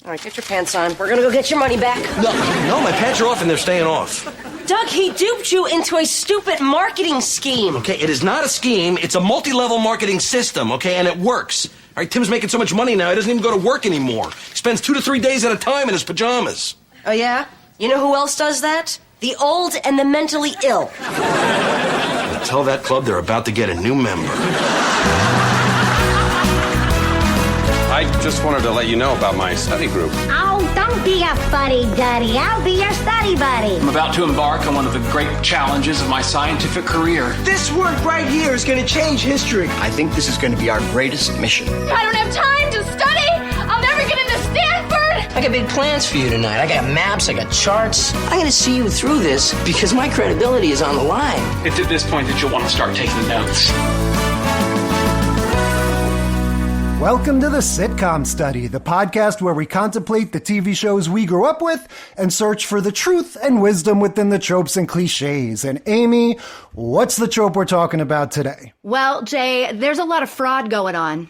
All right, get your pants on. We're gonna go get your money back. No, my pants are off and they're staying off. Doug, he duped you into a stupid marketing scheme. Okay, it is not a scheme. It's a multi-level marketing system, okay, and it works. All right, Tim's making so much money now, he doesn't even go to work anymore. He spends 2 to 3 days at a time in his pajamas. Oh, yeah? You know who else does that? The old and the mentally ill. Tell that club they're about to get a new member. I just wanted to let you know about my study group. Oh, don't be a fuddy-duddy. I'll be your study buddy. I'm about to embark on one of the great challenges of my scientific career. This work right here is going to change history. I think this is going to be our greatest mission. I don't have time to study. I'll never get into Stanford. I got big plans for you tonight. I got maps, I got charts. I'm going to see you through this because my credibility is on the line. It's at this point that you'll want to start taking notes. Welcome to the Sitcom Study, the podcast where we contemplate the TV shows we grew up with and search for the truth and wisdom within the tropes and cliches. And Amy, what's the trope we're talking about today? Well, Jay, there's a lot of fraud going on,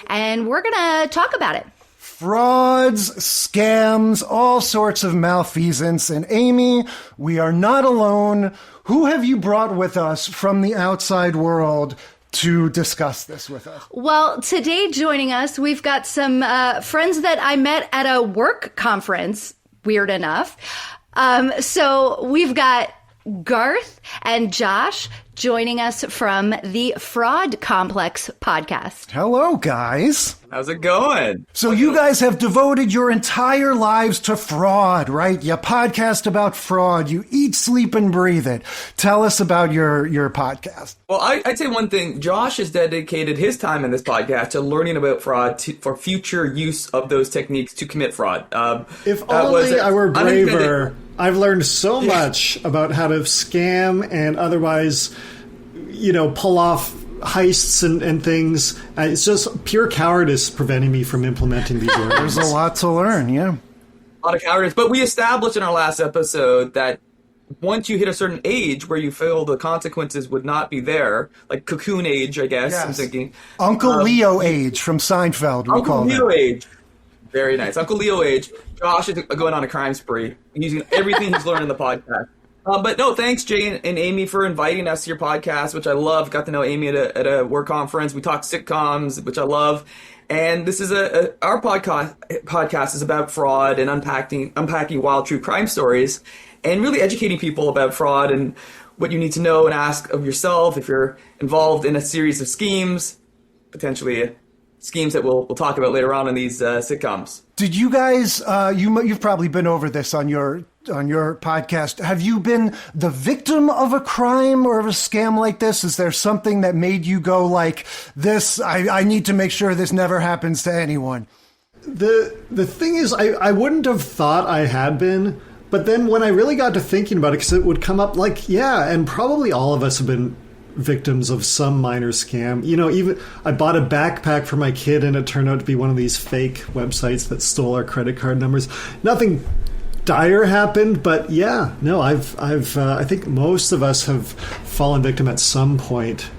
and we're going to talk about it. Frauds, scams, all sorts of malfeasance. And Amy, we are not alone. Who have you brought with us from the outside world to discuss this with us? Well, today joining us, we've got some friends that I met at a work conference, weird enough. So we've got Garth and Josh joining us from the Fraud Complex podcast. Hello, guys. How's it going? So you guys have devoted your entire lives to fraud, right? You podcast about fraud. You eat, sleep, and breathe it. Tell us about your podcast. Well, I'd say one thing. Josh has dedicated his time in this podcast to learning about fraud for future use of those techniques to commit fraud. If only I were braver. I've learned so much about how to scam and otherwise, pull off heists and things. It's just pure cowardice preventing me from implementing these orders. There's a lot to learn, yeah. A lot of cowardice. But we established in our last episode that once you hit a certain age where you feel the consequences would not be there, like cocoon age, I guess, yes. I'm thinking. Uncle Leo age from Seinfeld, we call it. Uncle Leo age. Very nice. Uncle Leo age. Josh is going on a crime spree, using everything he's learned in the podcast. But no, thanks, Jay and Amy, for inviting us to your podcast, which I love. Got to know Amy at a work conference. We talked sitcoms, which I love. And this is our podcast is about fraud and unpacking wild true crime stories and really educating people about fraud and what you need to know and ask of yourself if you're involved in a series of schemes, potentially schemes that we'll talk about later on in these sitcoms. Did you guys, you've probably been over this on your podcast. Have you been the victim of a crime or of a scam like this? Is there something that made you go like this? I need to make sure this never happens to anyone. The thing is, I wouldn't have thought I had been, but then when I really got to thinking about it, because it would come up like, yeah, and probably all of us have been victims of some minor scam. Even I bought a backpack for my kid and it turned out to be one of these fake websites that stole our credit card numbers. Nothing dire happened, but yeah, no, I think most of us have fallen victim at some point.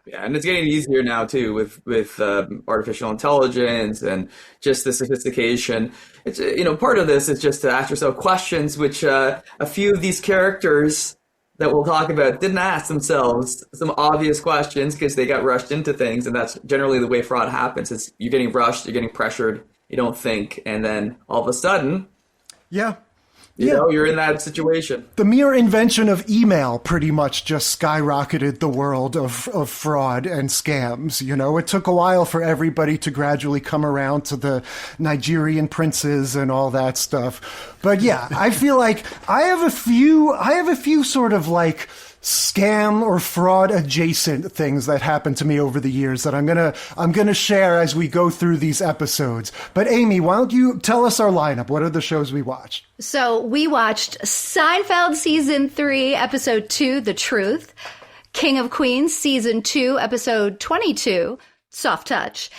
Yeah, and it's getting easier now too with artificial intelligence and just the sophistication. It's part of this is just to ask yourself questions, which a few of these characters that we'll talk about didn't ask themselves some obvious questions because they got rushed into things, and that's generally the way fraud happens. It's you're getting rushed, you're getting pressured, you don't think, and then all of a sudden, you're in that situation. The mere invention of email pretty much just skyrocketed the world of fraud and scams. It took a while for everybody to gradually come around to the Nigerian princes and all that stuff. But yeah, I feel like I have a few sort of like scam or fraud adjacent things that happened to me over the years that I'm gonna share as we go through these episodes. But Amy, why don't you tell us our lineup? What are the shows we watched? So we watched Seinfeld Season 3, Episode 2, The Truth, King of Queens Season 2, Episode 22, Soft Touch,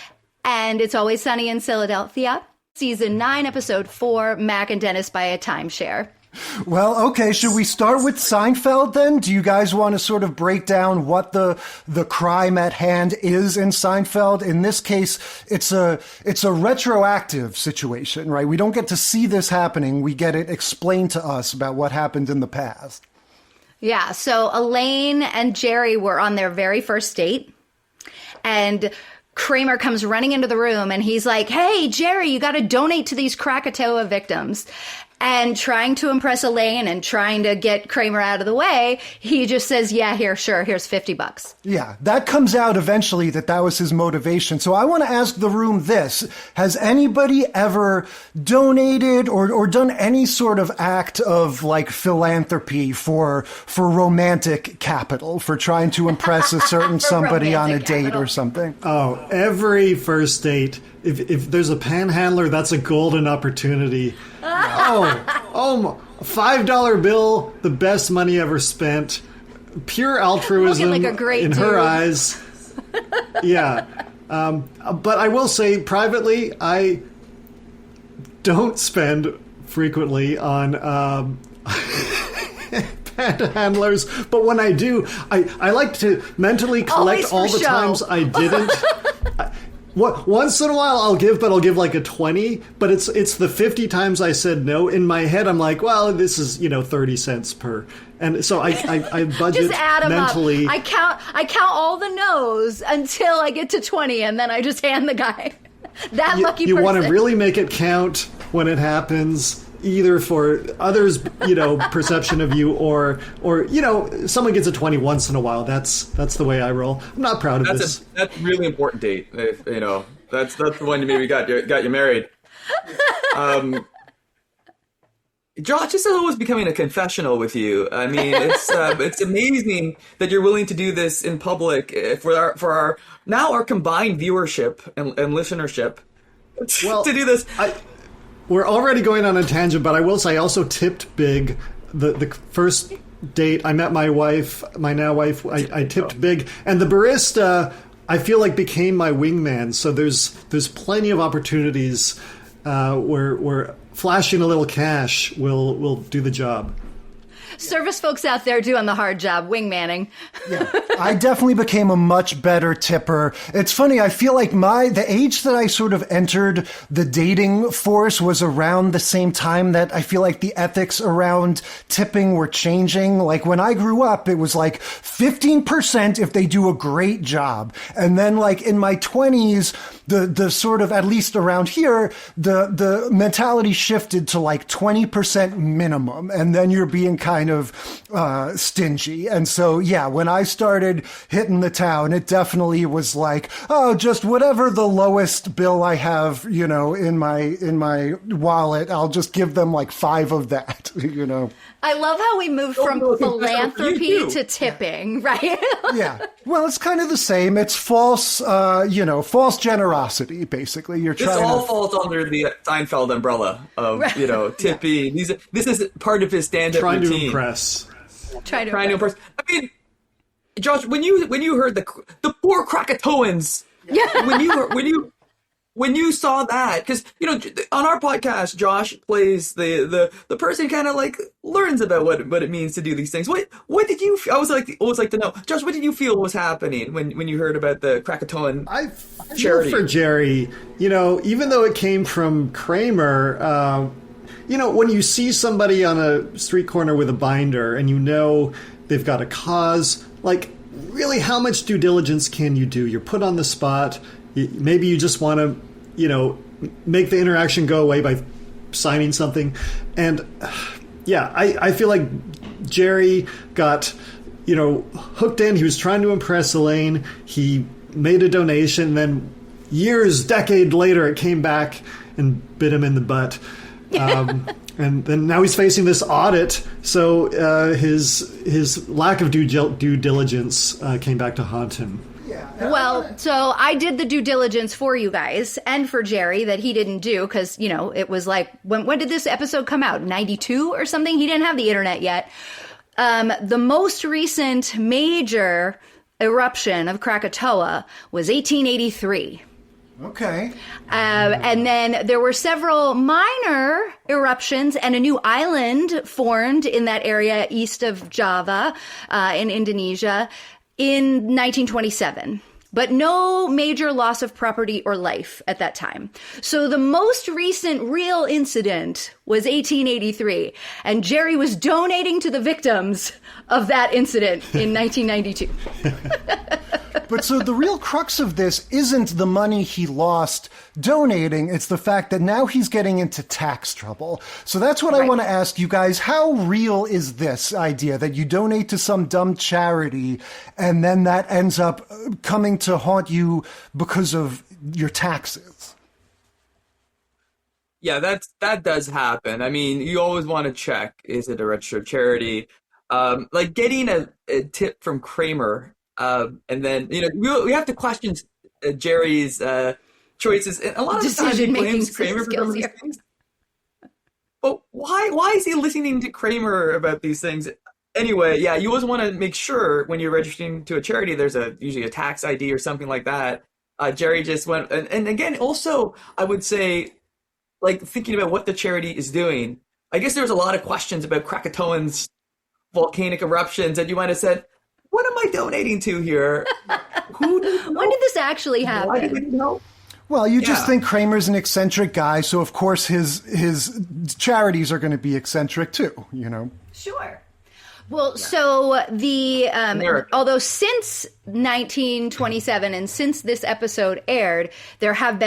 and It's Always Sunny in Philadelphia, Season 9, Episode 4, Mac and Dennis Buy a Timeshare. Well, okay, should we start with Seinfeld then? Do you guys want to sort of break down what the crime at hand is in Seinfeld? In this case, it's a retroactive situation, right? We don't get to see this happening. We get it explained to us about what happened in the past. Yeah, so Elaine and Jerry were on their very first date, and Kramer comes running into the room and he's like, "Hey, Jerry, you got to donate to these Krakatoa victims." And trying to impress Elaine and trying to get Kramer out of the way, he just says, "Yeah, here, sure, here's $50." Yeah, that comes out eventually that was his motivation. So I want to ask the room this. Has anybody ever donated or done any sort of act of like philanthropy for romantic capital, for trying to impress a certain somebody on a date or something? Oh, every first date. If there's a panhandler, that's a golden opportunity. Oh, $5 bill, the best money ever spent. Pure altruism like a great in dude. her eyes. Yeah. But I will say, privately, I don't spend frequently on panhandlers. But when I do, I like to mentally collect all the times I didn't. Once in a while I'll give like a 20, but it's the 50 times I said no. In my head I'm like, well, this is 30 cents per, and so I budget just add 'em mentally. Up. I count all the no's until I get to 20, and then I just hand the guy that lucky person. You want to really make it count when it happens, either for others, perception of you, or someone gets a 20 once in a while. That's the way I roll. I'm not proud of this. That's a really important date. That's the one you maybe got you married. Josh, this is always becoming a confessional with you. I mean, it's amazing that you're willing to do this in public for our combined viewership and listenership. Well, to do this. We're already going on a tangent, but I will say I also tipped big. The first date I met my now wife, I tipped big, and the barista I feel like became my wingman. So there's plenty of opportunities where flashing a little cash will do the job. Service folks out there doing the hard job, wingmanning. Yeah, I definitely became a much better tipper. It's funny, I feel like the age that I sort of entered the dating force was around the same time that I feel like the ethics around tipping were changing. Like when I grew up, it was like 15% if they do a great job. And then like in my 20s, the sort of, at least around here, the mentality shifted to like 20% minimum. And then you're being kind of stingy. And so, yeah, when I started hitting the town, it definitely was like, oh, just whatever the lowest bill I have, in my wallet, I'll just give them like 5 of that, I love how we moved from philanthropy to tipping, right? Yeah. Well, it's kind of the same. It's false, false generosity, basically. This all falls under the Seinfeld umbrella of, tipping. Yeah. This is part of his stand-up routine. Trying to impress. I mean, Josh, when you heard the poor Krakatoans, when you saw that, because on our podcast, Josh plays the person kind of like learns about what it means to do these things. What did you? I always like to know, Josh. What did you feel was happening when you heard about the Krakatoan charity? For Jerry, even though it came from Kramer, when you see somebody on a street corner with a binder and they've got a cause, like really, how much due diligence can you do? You're put on the spot. Maybe you just want to, make the interaction go away by signing something. And yeah, I feel like Jerry got, hooked in. He was trying to impress Elaine. He made a donation. Then decade later, it came back and bit him in the butt. And then now he's facing this audit. So his lack of due diligence came back to haunt him. Well, so I did the due diligence for you guys and for Jerry that he didn't do because, it was like, when did this episode come out? 92 or something? He didn't have the internet yet. The most recent major eruption of Krakatoa was 1883. Okay. And then there were several minor eruptions and a new island formed in that area east of Java in Indonesia in 1927. But no major loss of property or life at that time. So the most recent real incident was 1883, and Jerry was donating to the victims of that incident in 1992. But so the real crux of this isn't the money he lost donating, it's the fact that now he's getting into tax trouble. So that's what I want to ask you guys. How real is this idea that you donate to some dumb charity and then that ends up coming to haunt you because of your taxes? Yeah, that does happen. I mean, you always want to check, is it a registered charity? Like getting a tip from Kramer, and then, we have to question Jerry's choices. And a lot of times he blames Kramer for some of these things. But why is he listening to Kramer about these things? Anyway, yeah, you always want to make sure when you're registering to a charity, there's usually a tax ID or something like that. Jerry just went, and again, also, I would say, like, thinking about what the charity is doing, I guess there was a lot of questions about Krakatoan's volcanic eruptions, and you might have said, what am I donating to here? When did this actually happen? Why did we know? Well, you just think Kramer's an eccentric guy, so of course his charities are going to be eccentric too, Sure. Well, so although since 1927 and since this episode aired, there has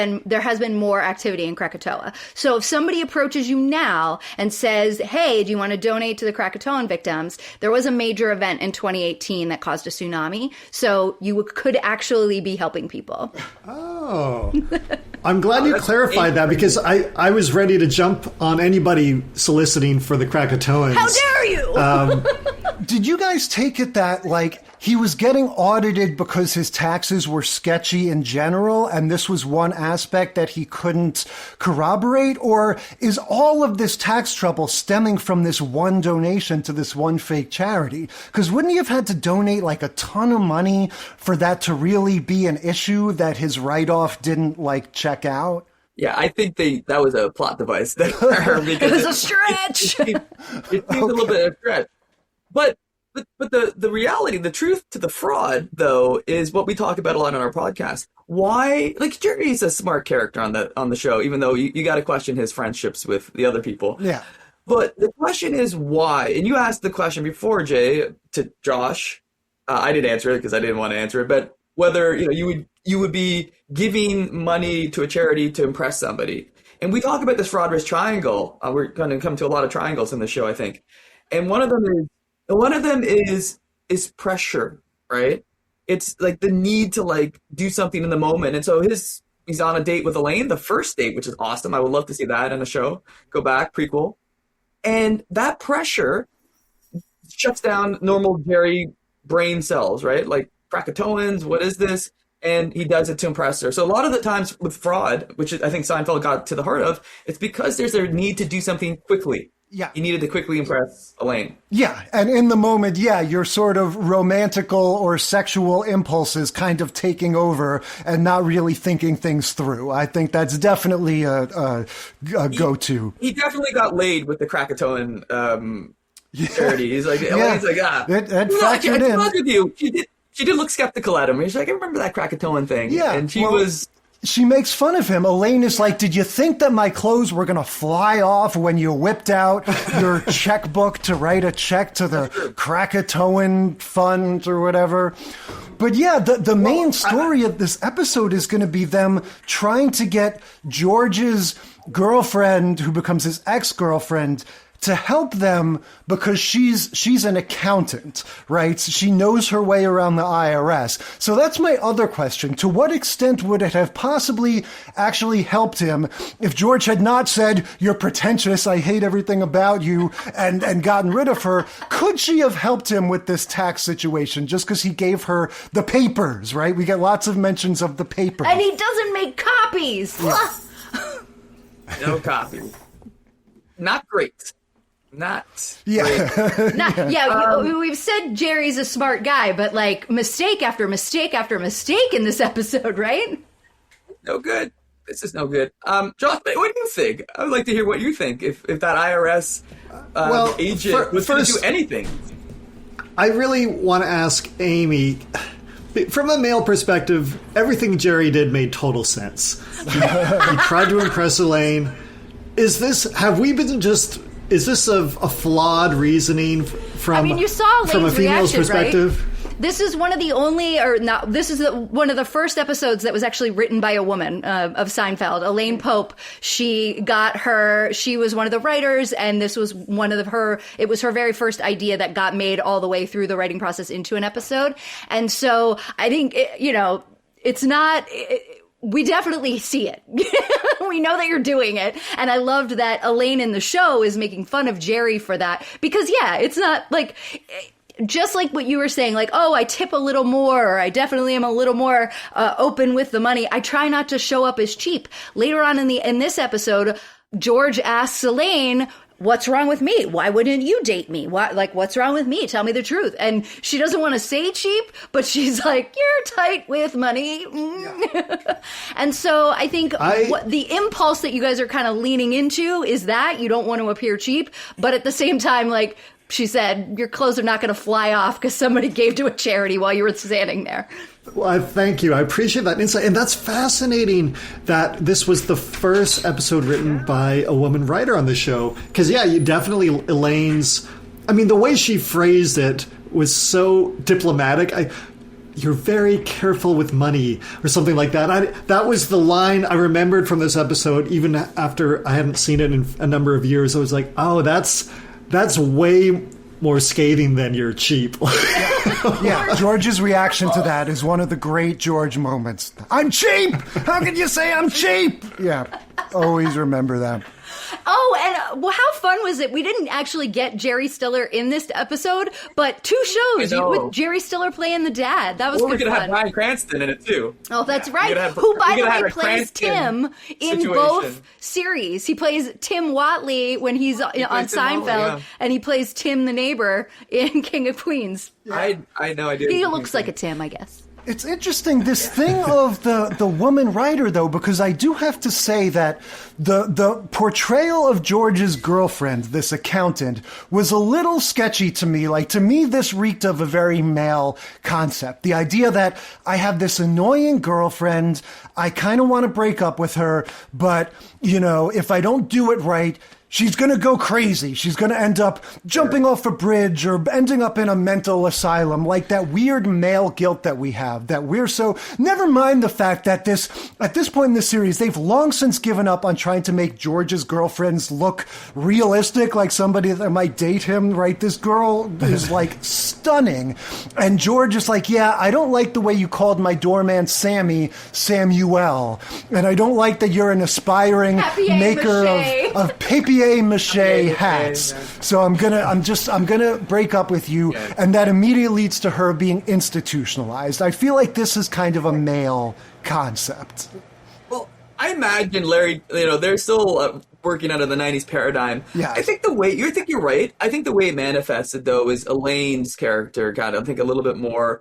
been more activity in Krakatoa. So if somebody approaches you now and says, "Hey, do you want to donate to the Krakatoan victims?" There was a major event in 2018 that caused a tsunami, so you could actually be helping people. Oh. I'm glad you clarified that, because I was ready to jump on anybody soliciting for the Krakatoans. How dare you! Did you guys take it that, like, he was getting audited because his taxes were sketchy in general, and this was one aspect that he couldn't corroborate? Or is all of this tax trouble stemming from this one donation to this one fake charity? Because wouldn't he have had to donate like a ton of money for that to really be an issue that his write-off didn't, like, check out? Yeah, I think that was a plot device there. It was a stretch! It seemed a little bit of a stretch. But the reality, the truth to the fraud, though, is what we talk about a lot on our podcast. Why, like, Jerry's a smart character on the show, even though you got to question his friendships with the other people. Yeah. But the question is why? And you asked the question before, Jay, to Josh. I didn't answer it because I didn't want to answer it. But whether you would be giving money to a charity to impress somebody. And we talk about this fraud risk triangle. We're going to come to a lot of triangles in the show, I think. And one of them is pressure, right? It's like the need to, like, do something in the moment. And so he's on a date with Elaine, the first date, which is awesome. I would love to see that in a show. Go back, prequel. And that pressure shuts down normal Jerry brain cells, right? Like, Krakatoans, what is this? And he does it to impress her. So a lot of the times with fraud, which I think Seinfeld got to the heart of, it's because there's a need to do something quickly. Yeah. He needed to quickly impress Elaine. Yeah, and in the moment, your sort of romantical or sexual impulses kind of taking over and not really thinking things through. I think that's definitely a go-to. He definitely got laid with the Krakatoan charity. He's like, Elaine's like, That factored in. With you. She did look skeptical at him. He's like, I remember that Krakatoan thing. Yeah, and she makes fun of him. Elaine is like, did you think that my clothes were going to fly off when you whipped out your checkbook to write a check to the Krakatoan fund or whatever? But yeah, the main story of this episode is going to be them trying to get George's girlfriend, who becomes his ex-girlfriend, to help them because she's an accountant, right? She knows her way around the IRS. So that's my other question. To what extent would it have possibly actually helped him if George had not said, "You're pretentious, I hate everything about you," and gotten rid of her? Could she have helped him with this tax situation just because he gave her the papers, right? We get lots of mentions of the papers. And he doesn't make copies. Yeah. No copy. Not great. We've said Jerry's a smart guy, but like mistake after mistake after mistake in this episode, right? no good. This is no good. Josh, what do you think? I would like to hear what you think. If that IRS agent was going to do anything. I really want to ask Amy, from a male perspective, everything Jerry did made total sense. He tried to impress Elaine. Is this a flawed reasoning from, you saw Elaine's from a female's reaction, perspective? Right? This is one of the only, or not, this is one of the first episodes that was actually written by a woman of Seinfeld. Elaine Pope, she was one of the writers, and this was it was her very first idea that got made all the way through the writing process into an episode. And so I think, it's not... we definitely see it. We know that you're doing it. And I loved that Elaine in the show is making fun of Jerry for that. Because, yeah, it's not like... just like what you were saying, like, oh, I tip a little more, or I definitely am a little more open with the money. I try not to show up as cheap. Later on in this episode, George asks Elaine, what's wrong with me? Why wouldn't you date me? What's wrong with me? Tell me the truth. And she doesn't want to say cheap, but she's like, you're tight with money. Yeah. And so I think the impulse that you guys are kind of leaning into is that you don't want to appear cheap, but at the same time, like, she said, your clothes are not going to fly off because somebody gave to a charity while you were standing there. Well, thank you. I appreciate that insight. And that's fascinating that this was the first episode written by a woman writer on the show. Because, yeah, you definitely, Elaine's... I mean, the way she phrased it was so diplomatic. You're very careful with money, or something like that. That was the line I remembered from this episode, even after I hadn't seen it in a number of years. I was like, oh, that's way more scathing than you're cheap. Yeah, George's reaction to that is one of the great George moments. I'm cheap! How can you say I'm cheap? Yeah, always remember that. Oh, and how fun was it? We didn't actually get Jerry Stiller in this episode, but 2 shows with Jerry Stiller playing the dad. That was good fun. We're going to have Bryan Cranston in it, too. Oh, that's right. Who, by the way, plays Tim in both series. He plays Tim Whatley when he's on Seinfeld, and he plays Tim the neighbor in King of Queens. Yeah. I know, I did. He looks like a Tim, I guess. It's interesting, this thing of the woman writer, though, because I do have to say that the portrayal of George's girlfriend, this accountant, was a little sketchy to me. Like, to me, this reeked of a very male concept. The idea that I have this annoying girlfriend, I kind of want to break up with her, but, if I don't do it right, she's going to go crazy. She's going to end up jumping off a bridge or ending up in a mental asylum, like that weird male guilt that we have, that we're so... Never mind the fact that at this point in the series, they've long since given up on trying to make George's girlfriends look realistic, like somebody that might date him, right? This girl is, like, stunning. And George is like, yeah, I don't like the way you called my doorman Samuel. And I don't like that you're an aspiring maker of papier-mâché hats. So I'm gonna break up with you, and that immediately leads to her being institutionalized. I feel like this is kind of a male concept. Well, I imagine Larry, they're still working out of the 90s paradigm. Yeah. I think you're right. I think the way it manifested, though, is Elaine's character kind of, I think, a little bit more,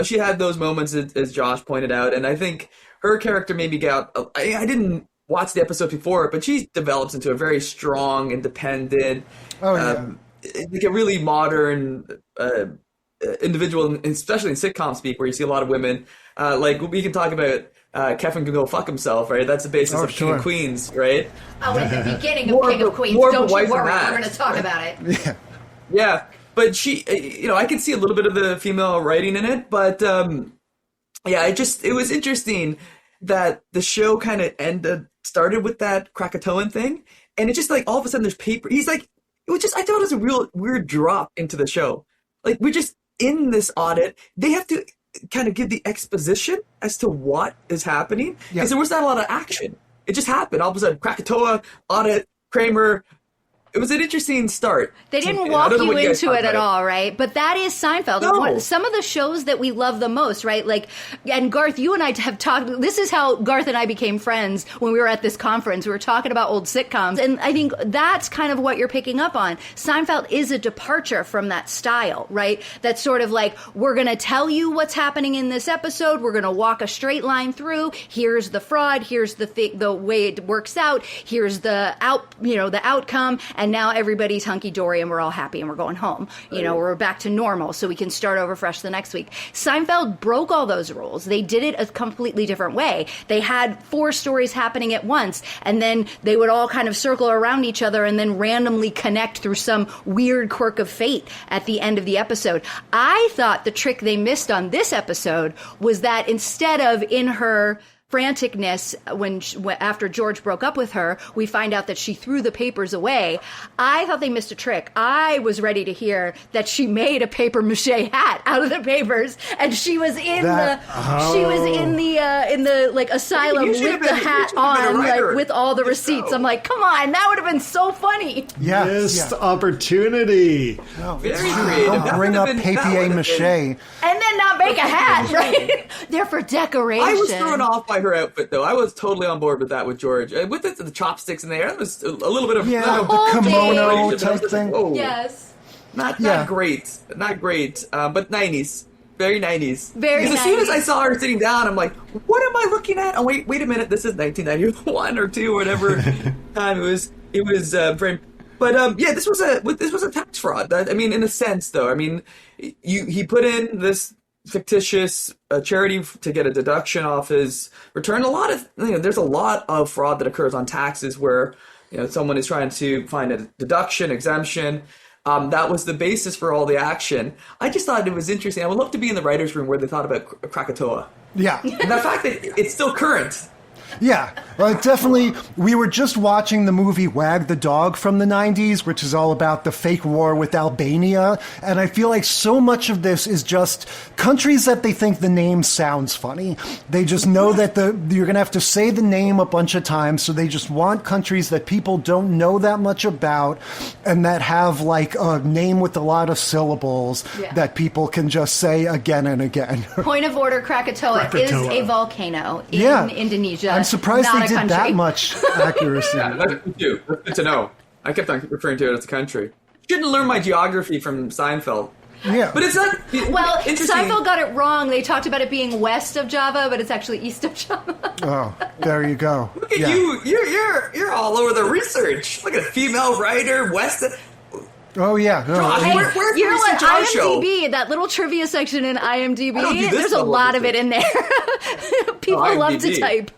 she had those moments, as Josh pointed out, and I think her character maybe I didn't watch the episode before, but she develops into a very strong, independent, like a really modern individual, especially in sitcom speak, where you see a lot of women. Like, we can talk about Kevin can go fuck himself, right? That's the basis of King of Queens, right? Oh, at the beginning of King of Queens, don't you worry, we're going to talk about it. Yeah. Yeah, but she, I can see a little bit of the female writing in it, but it was interesting that the show kind of started with that Krakatoan thing, and it's just like all of a sudden there's paper. He's like, I thought it was a real weird drop into the show. Like, we're just in this audit. They have to kind of give the exposition as to what is happening, because there was not a lot of action. It just happened all of a sudden. Krakatoa, audit, Kramer, it was an interesting start. They didn't I walk don't know you what guys into thought it at about all, right? But that is Seinfeld. No. Some of the shows that we love the most, right? Like, and Garth, you and I have talked. This is how Garth and I became friends when we were at this conference. We were talking about old sitcoms, and I think that's kind of what you're picking up on. Seinfeld is a departure from that style, right? That's sort of like, we're going to tell you what's happening in this episode. We're going to walk a straight line through. Here's the fraud. Here's the way it works out. Here's the outcome. And now everybody's hunky-dory and we're all happy and we're going home. We're back to normal so we can start over fresh the next week. Seinfeld broke all those rules. They did it a completely different way. They had 4 stories happening at once, and then they would all kind of circle around each other and then randomly connect through some weird quirk of fate at the end of the episode. I thought the trick they missed on this episode was that instead of in her franticness after George broke up with her, we find out that she threw the papers away. I thought they missed a trick. I was ready to hear that she made a paper mache hat out of the papers, and she was in the like asylum with the hat on, like with all the receipts. I'm like, come on, that would have been so funny. Missed opportunity. No, Very creative. Don't bring up papier mache. And then not make a hat, right? They're for decoration. I was thrown off by her outfit, though. I was totally on board with that with George. With the chopsticks in there, that was a little bit of the kimono type thing. Oh, yes, not great, but 90s, very 90s. Very. Because as soon as I saw her sitting down, I'm like, what am I looking at? Oh wait a minute, this is 1991 or 2 or whatever time it was. It was very. But this was a tax fraud. I mean, in a sense, though. I mean, he put in this fictitious charity to get a deduction off his return. There's a lot of fraud that occurs on taxes where someone is trying to find a deduction, exemption. That was the basis for all the action. I just thought it was interesting. I would love to be in the writer's room where they thought about Krakatoa. Yeah. And the fact that it's still current. Yeah, well, definitely. We were just watching the movie Wag the Dog from the 90s, which is all about the fake war with Albania. And I feel like so much of this is just countries that they think the name sounds funny. They just know that you're going to have to say the name a bunch of times. So they just want countries that people don't know that much about and that have like a name with a lot of syllables that people can just say again and again. Point of order, Krakatoa is a volcano in Indonesia. I'm surprised they did country. that much accuracy. That's good to know. I kept on referring to it as a country. Shouldn't learn my geography from Seinfeld. Yeah. But it's not... Well, Seinfeld got it wrong. They talked about it being west of Java, but it's actually east of Java. Oh, there you go. Look at you. You're all over the research. Look at female writer, west of... Oh, yeah. No, Josh, where's you know what? our show? IMDb, that little trivia section in IMDb, do there's a lot of it in there. People love to type.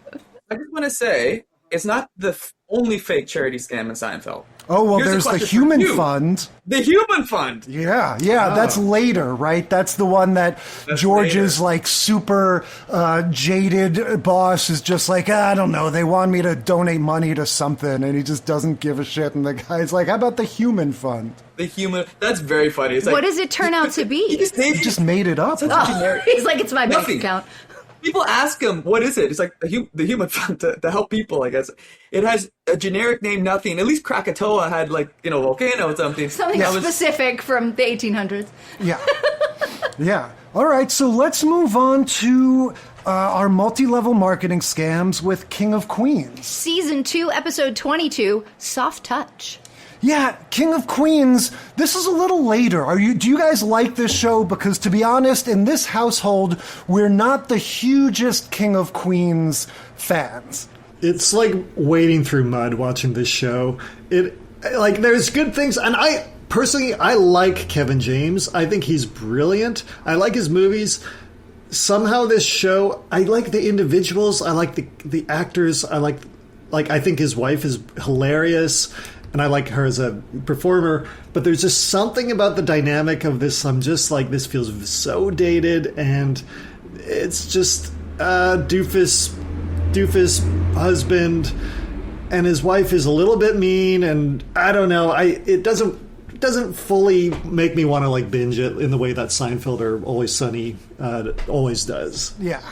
I just want to say, it's not the only fake charity scam in Seinfeld. Oh, well, Here's there's a the question Human for you. Fund. The Human Fund. Yeah, that's later, right? That's the one that George's like super jaded boss is just like, I don't know, they want me to donate money to something, and he just doesn't give a shit. And the guy's like, how about the Human Fund? The Human... That's very funny. It's like, what does it turn out to be? He just made it up. He's like, it's my bank account. People ask him, what is it? It's like the Human Fund to help people, I guess. It has a generic name, nothing. At least Krakatoa had volcano or something. Something specific from the 1800s. Yeah. Yeah. All right, so let's move on to our multi-level marketing scams with King of Queens. Season 2, episode 22, Soft Touch. Yeah, King of Queens, this is a little later. Do you guys like this show? Because to be honest, in this household, we're not the hugest King of Queens fans. It's like wading through mud watching this show. There's good things, and personally, I like Kevin James. I think he's brilliant. I like his movies. Somehow this show, I like the individuals. I like the actors. I think his wife is hilarious. And I like her as a performer, but there's just something about the dynamic of this. I'm just like, this feels so dated, and it's just doofus husband, and his wife is a little bit mean, and I don't know. It doesn't fully make me want to like binge it in the way that Seinfeld or Always Sunny always does. Yeah.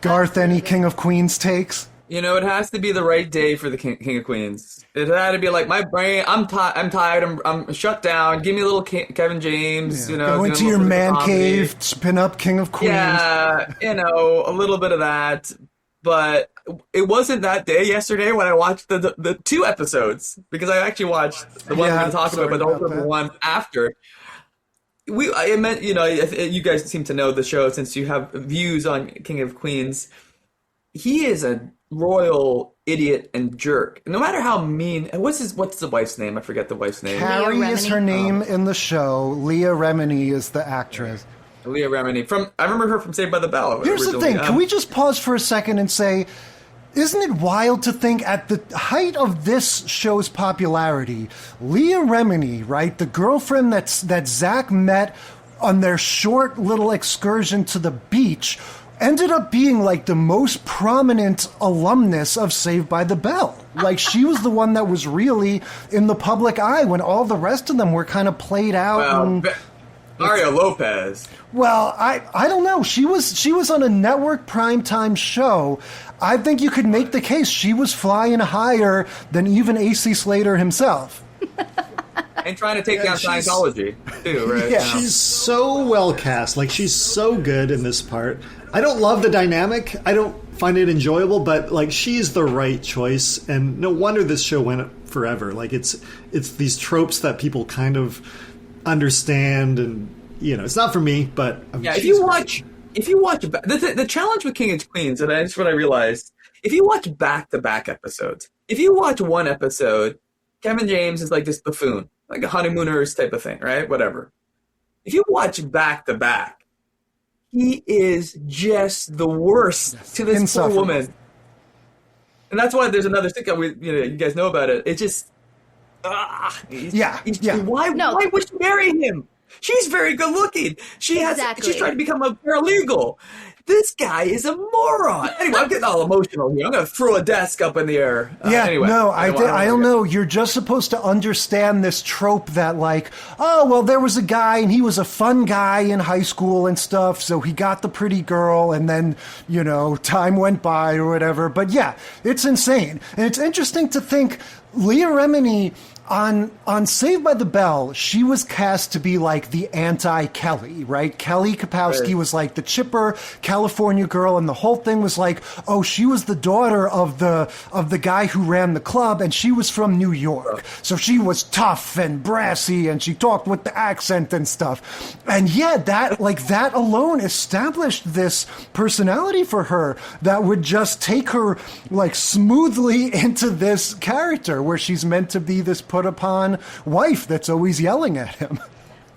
Garth, any King of Queens takes? It has to be the right day for the King of Queens. It had to be like, my brain, I'm tired, I'm shut down. Give me a little Kevin James, Go into your man cave, spin up King of Queens. Yeah, a little bit of that. But it wasn't that day yesterday when I watched the 2 episodes, because I actually watched the one we're going to talk about, but also the one after. You guys seem to know the show since you have views on King of Queens. He is a royal idiot and jerk. No matter how mean. What's the wife's name? I forget the wife's name. Carrie is her name in the show. Leah Remini is the actress. Leah Remini. I remember her from Saved by the Bell. Here's the thing. Can we just pause for a second and say, isn't it wild to think at the height of this show's popularity, Leah Remini, right, the girlfriend that Zach met on their short little excursion to the beach, ended up being like the most prominent alumnus of Saved by the Bell. Like, she was the one that was really in the public eye when all the rest of them were kind of played out. Mario Lopez. Well, I don't know. She was on a network primetime show. I think you could make the case she was flying higher than even AC Slater himself. And trying to take down Scientology, too, right? Yeah. She's so well cast. Like, she's so good in this part. I don't love the dynamic. I don't find it enjoyable, but, like, she's the right choice. And no wonder this show went forever. Like, it's these tropes that people kind of understand, and it's not for me, but if you watch the challenge with King of Queens, and that's what I realized, if you watch back-to-back episodes, if you watch one episode, Kevin James is like this buffoon, like a honeymooners type of thing, right? Whatever. If you watch back-to-back, he is just the worst to this poor woman, and that's why there's another sitcom. You guys know about it. It's just. Why would she marry him? She's very good looking. She's trying to become a paralegal. This guy is a moron. Anyway, I'm getting all emotional here. I'm going to throw a desk up in the air. I don't know. You're just supposed to understand this trope that, like, oh, well, there was a guy and he was a fun guy in high school and stuff, so he got the pretty girl, and then, time went by or whatever. But yeah, it's insane. And it's interesting to think Leah Remini on Saved by the Bell, she was cast to be like the anti-Kelly, right? Kelly Kapowski was like the chipper California girl, and the whole thing was like, oh, she was the daughter of the guy who ran the club, and she was from New York. So she was tough and brassy, and she talked with the accent and stuff. And yeah, that alone established this personality for her that would just take her like smoothly into this character where she's meant to be this put upon wife that's always yelling at him.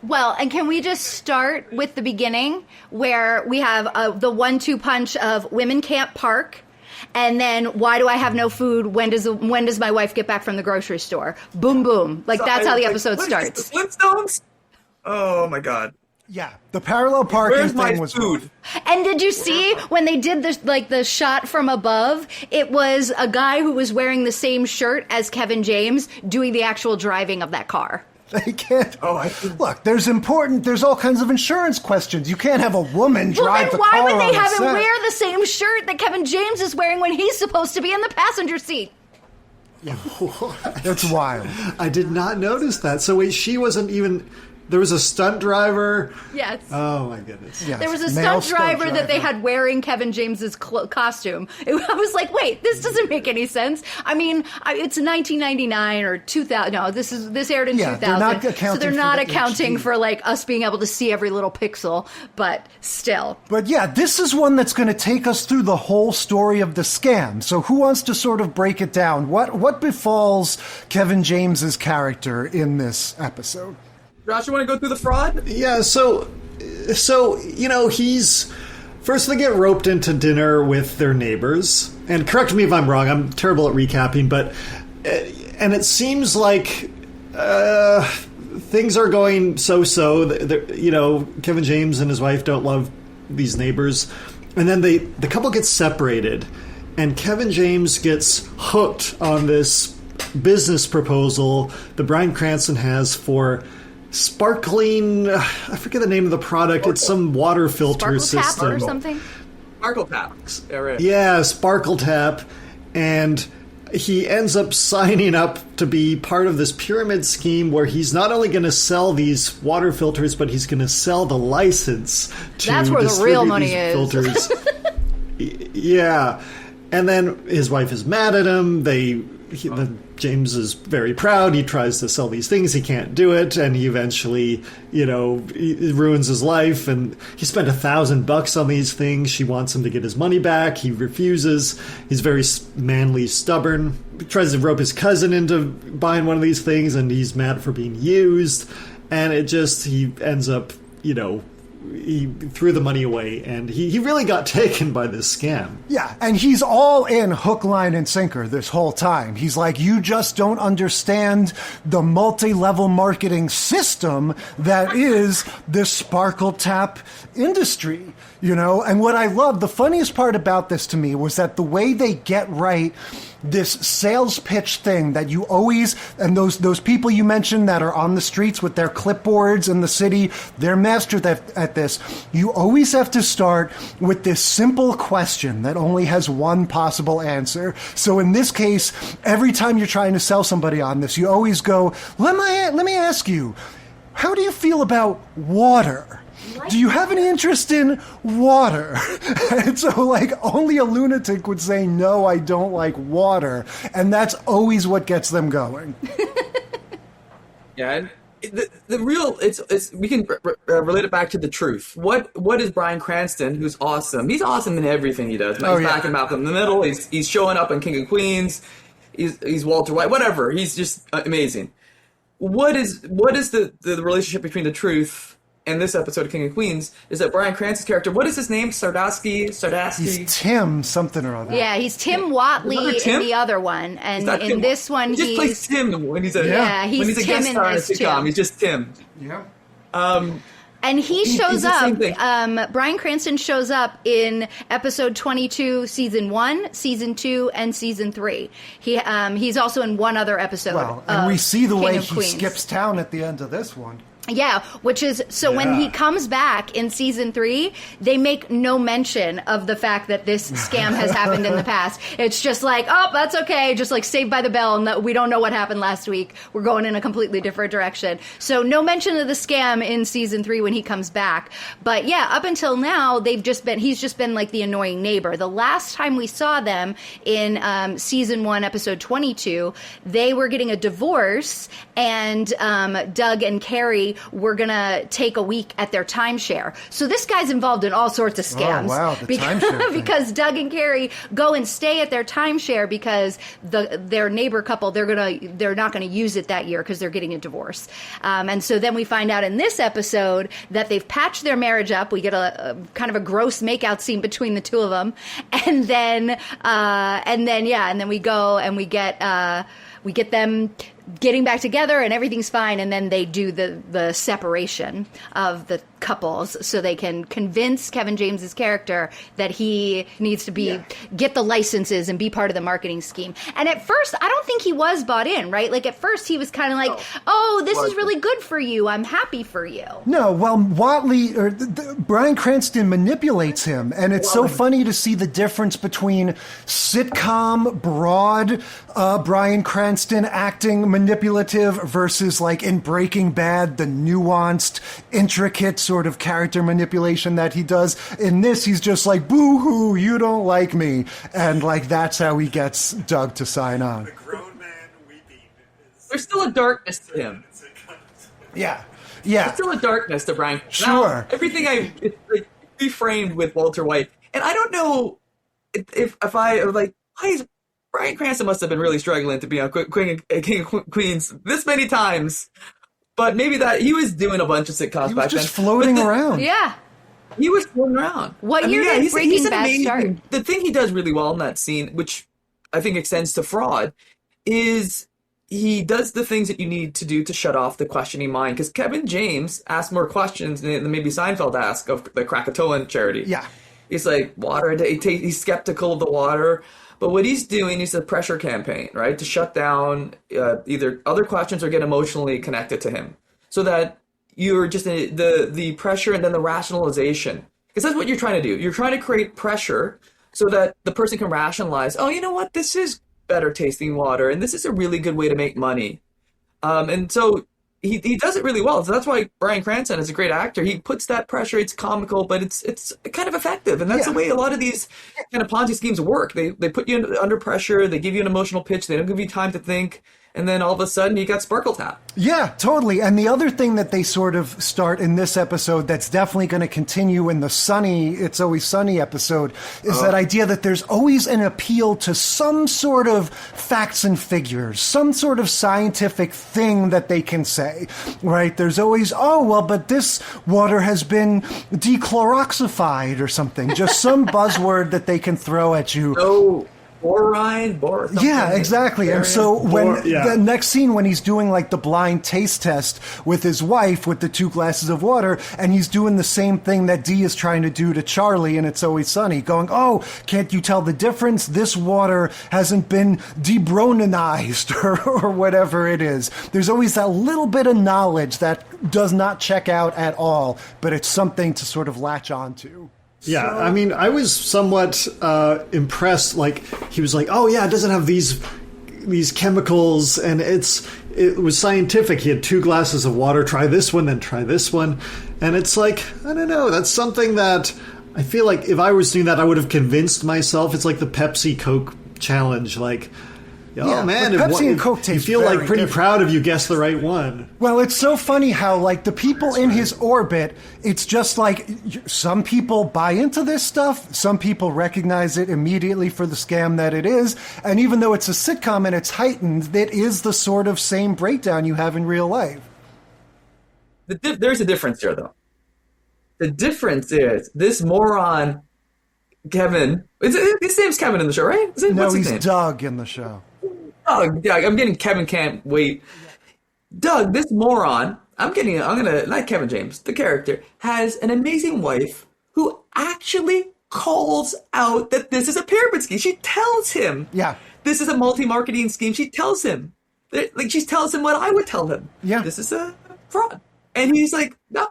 Well, and can we just start with the beginning where we have the 1-2 punch of women can't park, and then why do I have no food? When does my wife get back from the grocery store? Boom, boom. That's how the episode starts. The Flintstones? Oh my God. Yeah, the parallel parking thing was food. And did you see when they did the shot from above? It was a guy who was wearing the same shirt as Kevin James doing the actual driving of that car. They can't. Look, there's all kinds of insurance questions. You can't have a woman drive the car. Why would they have him wear the same shirt that Kevin James is wearing when he's supposed to be in the passenger seat? Yeah, that's wild. I did not notice that. So wait, she wasn't even. There was a stunt driver. Yes. Oh my goodness. Yes. There was a stunt driver that they had wearing Kevin James's costume. I was like, wait, this doesn't make any sense. I mean, it's 1999 or 2000. No, this aired in 2000. So they're not accounting for like us being able to see every little pixel, but still. But yeah, this is one that's going to take us through the whole story of the scam. So who wants to sort of break it down? What befalls Kevin James's character in this episode? Josh, you want to go through the fraud? Yeah, so he's first they get roped into dinner with their neighbors. And correct me if I'm wrong, I'm terrible at recapping, but and it seems like things are going so-so. Kevin James and his wife don't love these neighbors. And then the couple gets separated, and Kevin James gets hooked on this business proposal that Bryan Cranston has for sparkling, I forget the name of the product. It's some water filter Sparkle system. Tap or something? Sparkle Tap. Yeah, right. Yeah, Sparkle Tap. and he ends up signing up to be part of this pyramid scheme where he's not only going to sell these water filters, but he's going to sell the license to That's where the real money is. Filters. Yeah. And then his wife is mad at him. James is very proud. He tries to sell these things. He can't do it. And he eventually, he ruins his life. And he spent $1,000 on these things. She wants him to get his money back. He refuses. He's very manly, stubborn. He tries to rope his cousin into buying one of these things. And he's mad for being used. And he ends up, he threw the money away, and he really got taken by this scam. Yeah, and he's all in hook, line, and sinker this whole time. He's like, you just don't understand the multi-level marketing system that is this Sparkle Tap industry, And what I love, the funniest part about this to me was that the way they get right this sales pitch thing that you always, and those people you mentioned that are on the streets with their clipboards in the city, they're masters at this. You always have to start with this simple question that only has one possible answer. So in this case, every time you're trying to sell somebody on this, you always go, let me ask you, how do you feel about water? Do you have any interest in water? And so, only a lunatic would say, no, I don't like water. And that's always what gets them going. Yeah, the real, we can relate it back to the truth. What is Bryan Cranston, who's awesome? He's awesome in everything he does. He's back in Malcolm in the Middle. He's showing up on King of Queens. He's Walter White, whatever. He's just amazing. What is the relationship between the truth and this episode of King of Queens is that Bryan Cranston's character, what is his name? Sardasky? He's Tim something or other. Yeah, he's Tim Watley in the other one. And in this one, he just plays Tim when he's a, he's when he's a Tim guest star in a sitcom. too. He's just Tim. Yeah. And he shows up, thing. Bryan Cranston shows up in episode 22, season 1, season 2, and season 3. He's also in one other episode. Well, and we see the King way of he Queens. skips town at the end of this one. Yeah, which is, when he comes back in season 3, they make no mention of the fact that this scam has happened in the past. It's just like, oh, that's okay, just Saved by the Bell, and we don't know what happened last week. We're going in a completely different direction. So no mention of the scam in season 3 when he comes back. But yeah, up until now, he's just been the annoying neighbor. The last time we saw them in season 1, episode 22, they were getting a divorce, and Doug and Carrie were going to take a week at their timeshare. So this guy's involved in all sorts of scams. Oh, wow, the timeshare thing. Because Doug and Carrie go and stay at their timeshare because their neighbor couple, they're not going to use it that year because they're getting a divorce. And so then we find out in this episode that they've patched their marriage up. We get a kind of a gross makeout scene between the two of them. And then we go and we get them getting back together and everything's fine, and then they do the separation of the couples so they can convince Kevin James's character that he needs to get the licenses and be part of the marketing scheme. And at first, I don't think he was bought in, right? At first he was kind of this is really good for you. I'm happy for you. No, well, Bryan Cranston manipulates him, and it's so funny to see the difference between sitcom, broad Bryan Cranston acting manipulative versus in Breaking Bad, the nuanced, intricate sort of character manipulation that he does. In this, he's just boo-hoo, you don't like me. And that's how he gets Doug to sign on. The grown man weeping. There's still a darkness to him. Yeah. There's still a darkness to Bryan. Sure. Now, everything I reframed with Walter White. And I don't know if I why is Bryan Cranston must have been really struggling to be on King of Queens this many times. But maybe that he was doing a bunch of sitcoms back then. Just floating around. Yeah. He was floating around. What year did Breaking Bad start? The thing he does really well in that scene, which I think extends to Fraud, is he does the things that you need to do to shut off the questioning mind. Because Kevin James asks more questions than maybe Seinfeld asked of the Krakatoa charity. Yeah. He's water. He's skeptical of the water. But what he's doing is a pressure campaign, right? To shut down either other questions or get emotionally connected to him. So that you're just the pressure and then the rationalization. Because that's what you're trying to do. You're trying to create pressure so that the person can rationalize, oh, you know what, this is better tasting water, and this is a really good way to make money. And so he does it really well. So that's why Bryan Cranston is a great actor. He puts that pressure. It's comical, but it's kind of effective. And that's the way a lot of these kind of Ponzi schemes work. They put you under pressure. They give you an emotional pitch. They don't give you time to think. And then all of a sudden, you got Sparkle Tap. Yeah, totally. And the other thing that they sort of start in this episode that's definitely going to continue in the It's Always Sunny episode is that idea that there's always an appeal to some sort of facts and figures, some sort of scientific thing that they can say, right? There's always, but this water has been dechloroxified or something. Just some buzzword that they can throw at you. Borine. Yeah, exactly. And so the next scene when he's doing like the blind taste test with his wife with the 2 glasses of water, and he's doing the same thing that Dee is trying to do to Charlie in It's Always Sunny, going, can't you tell the difference? This water hasn't been debroninized or whatever it is. There's always that little bit of knowledge that does not check out at all, but it's something to sort of latch onto. Yeah, I mean, I was somewhat impressed. Like, he was like, it doesn't have these chemicals, and it was scientific. He had 2 glasses of water. Try this one, then try this one. And it's like, I don't know. That's something that I feel like if I was doing that, I would have convinced myself. It's like the Pepsi Coke challenge. Like, man, Pepsi and Coke taste you feel like pretty different. proud if you guess the right one. Well, it's so funny how, like, the people in his orbit, it's just like some people buy into this stuff, some people recognize it immediately for the scam that it is, and even though it's a sitcom and it's heightened, it is the sort of same breakdown you have in real life. There's a difference here, though. The difference is this moron, Kevin, his name's Kevin in the show, right? No, he's Doug in the show. Doug, I'm getting Kevin can't wait. Doug, this moron, not Kevin James, the character, has an amazing wife who actually calls out that this is a pyramid scheme. She tells him, this is a multi-marketing scheme. She tells him, she tells him what I would tell him. Yeah. This is a fraud. And he's like, no.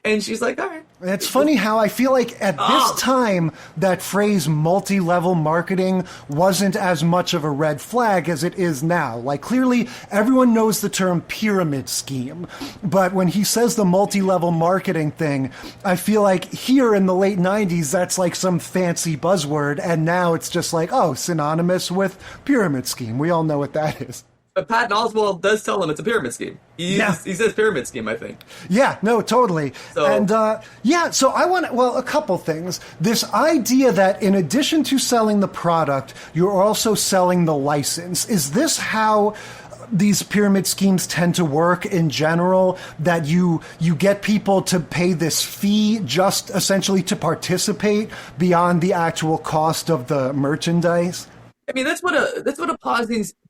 And she's like, all right. It's funny how I feel like at this time, that phrase multi-level marketing wasn't as much of a red flag as it is now. Like, clearly, everyone knows the term pyramid scheme. But when he says the multi-level marketing thing, I feel like here in the late 90s, that's like some fancy buzzword. And now it's just like, synonymous with pyramid scheme. We all know what that is. But Patton Oswalt does tell him it's a pyramid scheme. He says pyramid scheme, I think. Yeah, no, totally. So, and so I want a couple things. This idea that in addition to selling the product, you're also selling the license. Is this how these pyramid schemes tend to work in general, that you get people to pay this fee just essentially to participate beyond the actual cost of the merchandise? I mean, that's what a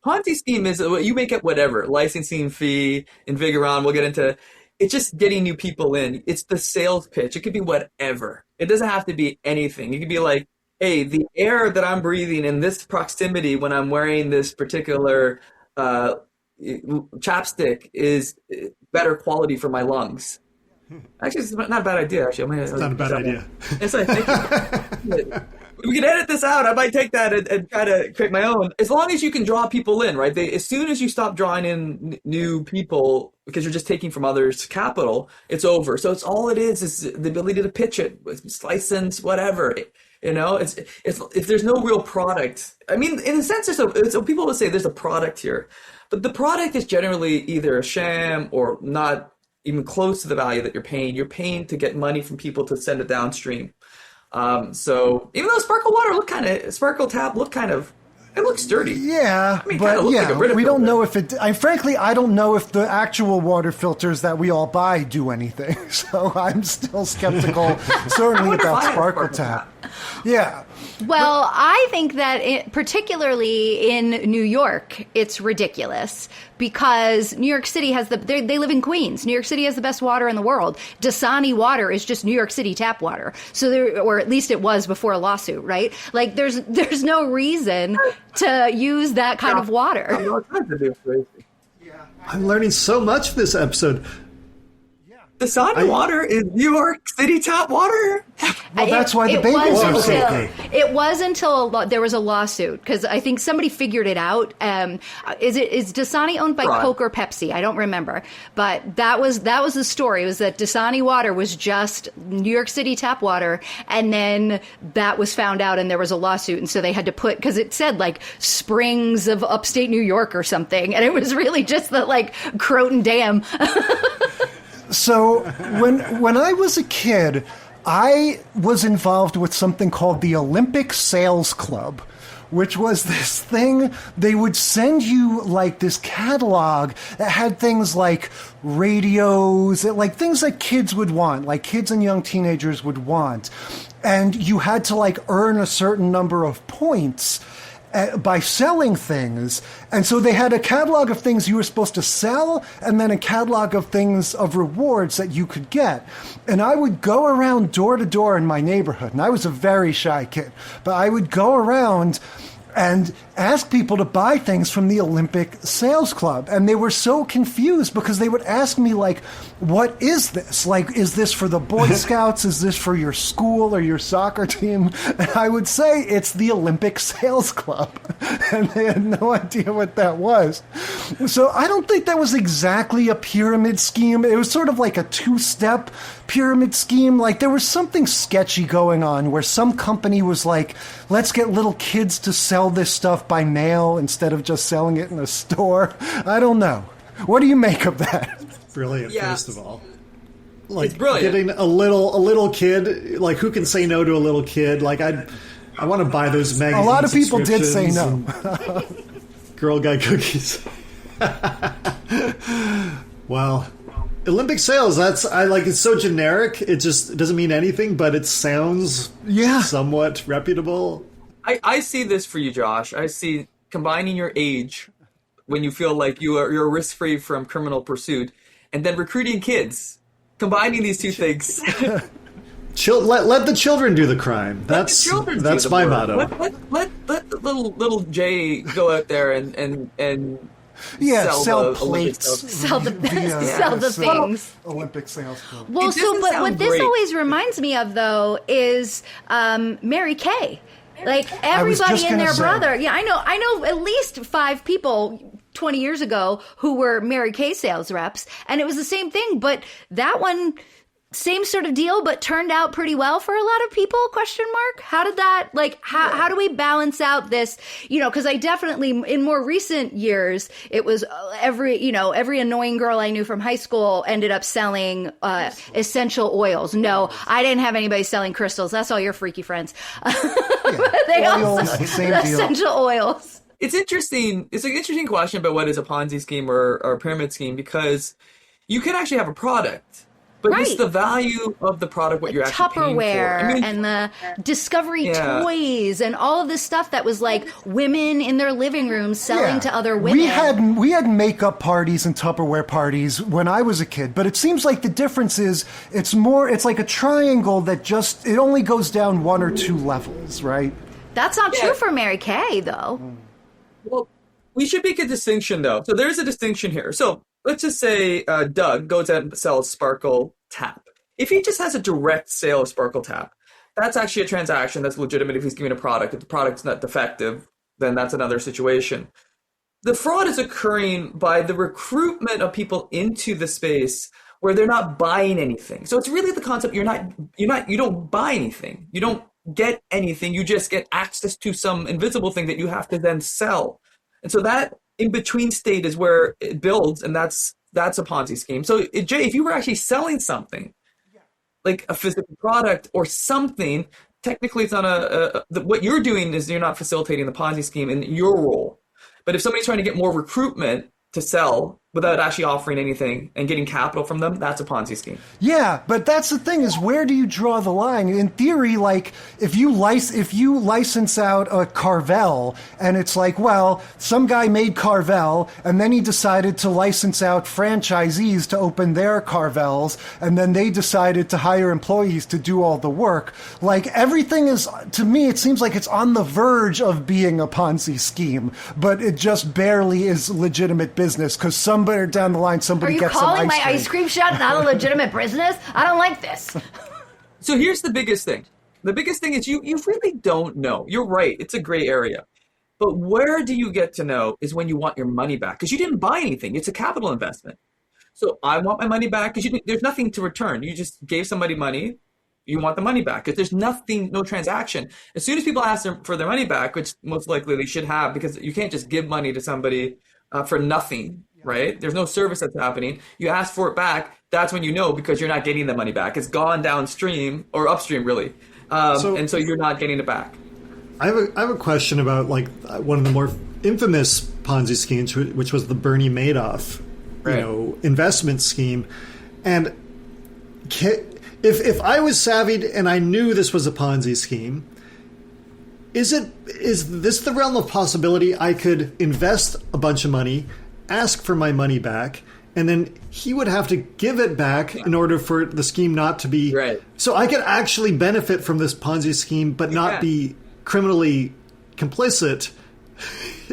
Ponzi scheme is. You make up whatever licensing fee, Invigoron. We'll get into. It's just getting new people in. It's the sales pitch. It could be whatever. It doesn't have to be anything. It could be like, hey, the air that I'm breathing in this proximity when I'm wearing this particular chapstick is better quality for my lungs. Actually, it's not a bad idea. Actually, it's not a bad idea. It's like, we can edit this out. I might take that and try to create my own. As long as you can draw people in, right? As soon as you stop drawing in new people because you're just taking from others' capital, it's over. So it's all it is the ability to pitch it, license, whatever. You know, it's if there's no real product. I mean, in a sense, so people will say there's a product here, but the product is generally either a sham or not even close to the value that you're paying. You're paying to get money from people to send it downstream. So even though Sparkle Tap looked kind of, it looks sturdy. Yeah, I mean, but like we don't know if it. Frankly, I don't know if the actual water filters that we all buy do anything. So I'm still skeptical, certainly about Sparkle Tap. Yeah. Well, I think that particularly in New York, it's ridiculous because New York City has they live in Queens. New York City has the best water in the world. Dasani water is just New York City tap water. So or at least it was before a lawsuit, right? Like there's no reason to use that kind of water. I'm learning so much this episode. Dasani water is New York City tap water? Well, that's why the bagels are so good. It was until there was a lawsuit, because I think somebody figured it out. Is Dasani owned by Coke or Pepsi? I don't remember. But that was the story, was that Dasani water was just New York City tap water, and then that was found out and there was a lawsuit, and so they had to put, because it said like Springs of upstate New York or something, and it was really just the like Croton Dam. So when I was a kid, I was involved with something called the Olympic Sales Club, which was this thing. They would send you like this catalog that had things like radios, like things that kids would want, like kids and young teenagers would want. And you had to like earn a certain number of points by selling things. And so they had a catalog of things you were supposed to sell, and then a catalog of things, of rewards that you could get. And I would go around door to door in my neighborhood, and I was a very shy kid, but I would go around and ask people to buy things from the Olympic Sales Club. And they were so confused because they would ask me, like, what is this? Like, is this for the Boy Scouts? Is this for your school or your soccer team? And I would say, it's the Olympic Sales Club. And they had no idea what that was. So I don't think that was exactly a pyramid scheme. It was sort of like a two-step pyramid scheme. Like, there was something sketchy going on where some company was like, let's get little kids to sell this stuff by mail instead of just selling it in a store. I don't know. What do you make of that? Brilliant, first of all. Like, it's brilliant. Getting a little kid, like, who can say no to a little kid? Like, I want to buy those magazine A lot of people did say no. Girl Guide cookies. Well, Olympic sales, it's so generic. It just doesn't mean anything, but it sounds somewhat reputable. I see this for you, Josh. I see combining your age when you feel like you're risk-free from criminal pursuit, and then recruiting kids. Combining these two things. Let the children do the crime. That's my motto. Let little Jay go out there and sell plates, sell the things. Olympic Sales Club. Well, but what this always reminds me of, though, is Mary Kay. Like, everybody and their brother. Yeah, I know at least 5 people 20 years ago who were Mary Kay sales reps, and it was the same thing. But that one, same sort of deal, but turned out pretty well for a lot of people, ? How did that, like, how do we balance out this, because I definitely, in more recent years, it was every annoying girl I knew from high school ended up selling essential oils. No, I didn't have anybody selling crystals. That's all your freaky friends. They all sell essential oils. It's interesting. It's an interesting question about what is a Ponzi scheme or a pyramid scheme, because you can actually have a product. But it's the value of the product, what you're actually paying for. Tupperware and the Discovery toys and all of this stuff that was like women in their living rooms selling to other women. We had makeup parties and Tupperware parties when I was a kid, but it seems like the difference is it's like a triangle that it only goes down 1 or 2 levels, right? That's not true for Mary Kay, though. Well, we should make a distinction, though. So there's a distinction here. So let's just say Doug goes out and sells Sparkle Tap. If he just has a direct sale of Sparkle Tap, that's actually a transaction that's legitimate if he's giving a product. If the product's not defective, then that's another situation. The fraud is occurring by the recruitment of people into the space where they're not buying anything. So it's really the concept you don't buy anything. You don't get anything. You just get access to some invisible thing that you have to then sell. And so that in-between state is where it builds, and that's a Ponzi scheme. So, Jay, if you were actually selling something, like a physical product or something, technically it's not what you're doing is you're not facilitating the Ponzi scheme in your role. But if somebody's trying to get more recruitment to sell without actually offering anything and getting capital from them, that's a Ponzi scheme. Yeah, but that's the thing, is where do you draw the line? In theory, like, if you license out a Carvel, and it's like, well, some guy made Carvel, and then he decided to license out franchisees to open their Carvels, and then they decided to hire employees to do all the work. Like, everything is, to me, it seems like it's on the verge of being a Ponzi scheme, but it just barely is legitimate business, because some somebody down the line, somebody Are you gets calling some my ice cream shop not a legitimate business? I don't like this. So here's the biggest thing. The biggest thing is you really don't know. You're right. It's a gray area. But where do you get to know is when you want your money back, because you didn't buy anything. It's a capital investment. So I want my money back because there's nothing to return. You just gave somebody money. You want the money back because there's nothing, no transaction. As soon as people ask them for their money back, which most likely they should have, because you can't just give money to somebody for nothing, right? There's no service that's happening. You ask for it back. That's when you know, because you're not getting the money back. It's gone downstream or upstream, really. And so you're not getting it back. I have a question about like one of the more infamous Ponzi schemes, which was the Bernie Madoff, investment scheme. And if I was savvied and I knew this was a Ponzi scheme, is this the realm of possibility I could invest a bunch of money, ask for my money back, and then he would have to give it back in order for the scheme not to be... Right. So I could actually benefit from this Ponzi scheme, but not be criminally complicit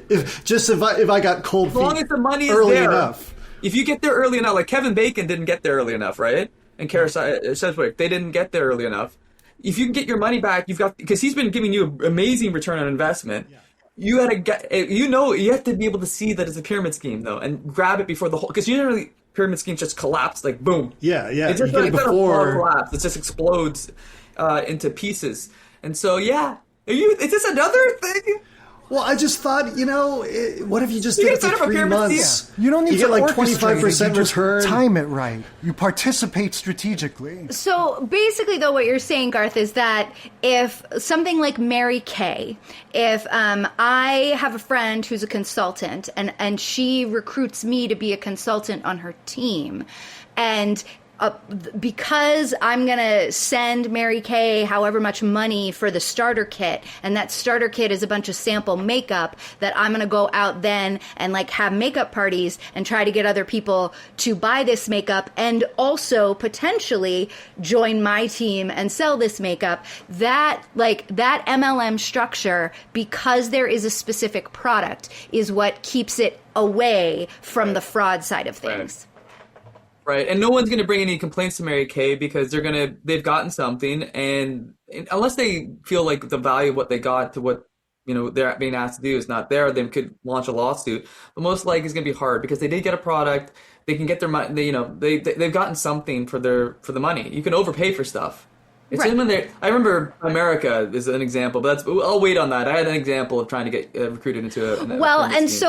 if I got cold feet as long as the money is early there. enough. If you get there early enough, like Kevin Bacon didn't get there early enough, right? And Kara Sedgwick, they didn't get there early enough. If you can get your money back, because he's been giving you an amazing return on investment. Yeah. You had to get, you have to be able to see that it's a pyramid scheme though, and grab it before the whole, because usually pyramid schemes just collapse, like boom. Yeah. It just like, before collapse. It just explodes into pieces. And so, is this another thing? Well, I just thought, what if you just did it for 3 months? You don't need to get like orchestrate 25% it. You just return. time it right. You participate strategically. So basically, though, what you're saying, Garth, is that if something like Mary Kay, if I have a friend who's a consultant and she recruits me to be a consultant on her team, and because I'm going to send Mary Kay however much money for the starter kit, and that starter kit is a bunch of sample makeup that I'm going to go out then and like have makeup parties and try to get other people to buy this makeup and also potentially join my team and sell this makeup, that MLM structure, because there is a specific product, is what keeps it away from the fraud side of things. Right, and no one's going to bring any complaints to Mary Kay because they've gotten something, and unless they feel like the value of what they got to what they're being asked to do is not there, they could launch a lawsuit. But most likely it's going to be hard because they did get a product, they can get their money. They've gotten something for the money. You can overpay for stuff. It's when I remember America is an example, but I'll wait on that. I had an example of trying to get recruited into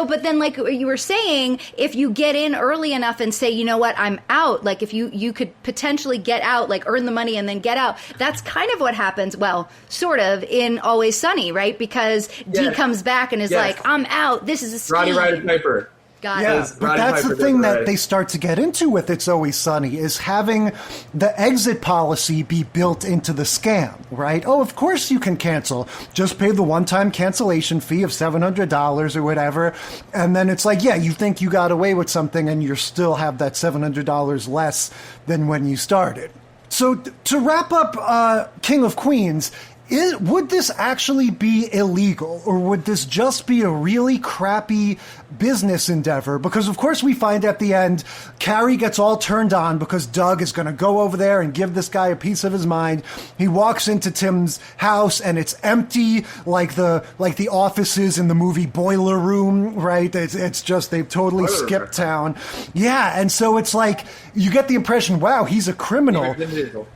but then like you were saying, if you get in early enough and say, you know what, I'm out, like if you could potentially get out, like earn the money and then get out, that's kind of what happens, well, sort of, in Always Sunny, right? Because Dee comes back and is like, I'm out, this is a scheme. Roddy Ryder Piper. But that's the thing that they start to get into with It's Always Sunny, is having the exit policy be built into the scam, right? Oh, of course you can cancel. Just pay the one-time cancellation fee of $700 or whatever. And then it's like, you think you got away with something and you still have that $700 less than when you started. So to wrap up King of Queens, would this actually be illegal, or would this just be a really crappy business endeavor? Because, of course, we find at the end, Carrie gets all turned on because Doug is going to go over there and give this guy a piece of his mind. He walks into Tim's house, and it's empty, like the offices in the movie Boiler Room, right? It's just, they've totally skipped town. Yeah, and so it's like, you get the impression, wow, he's a criminal.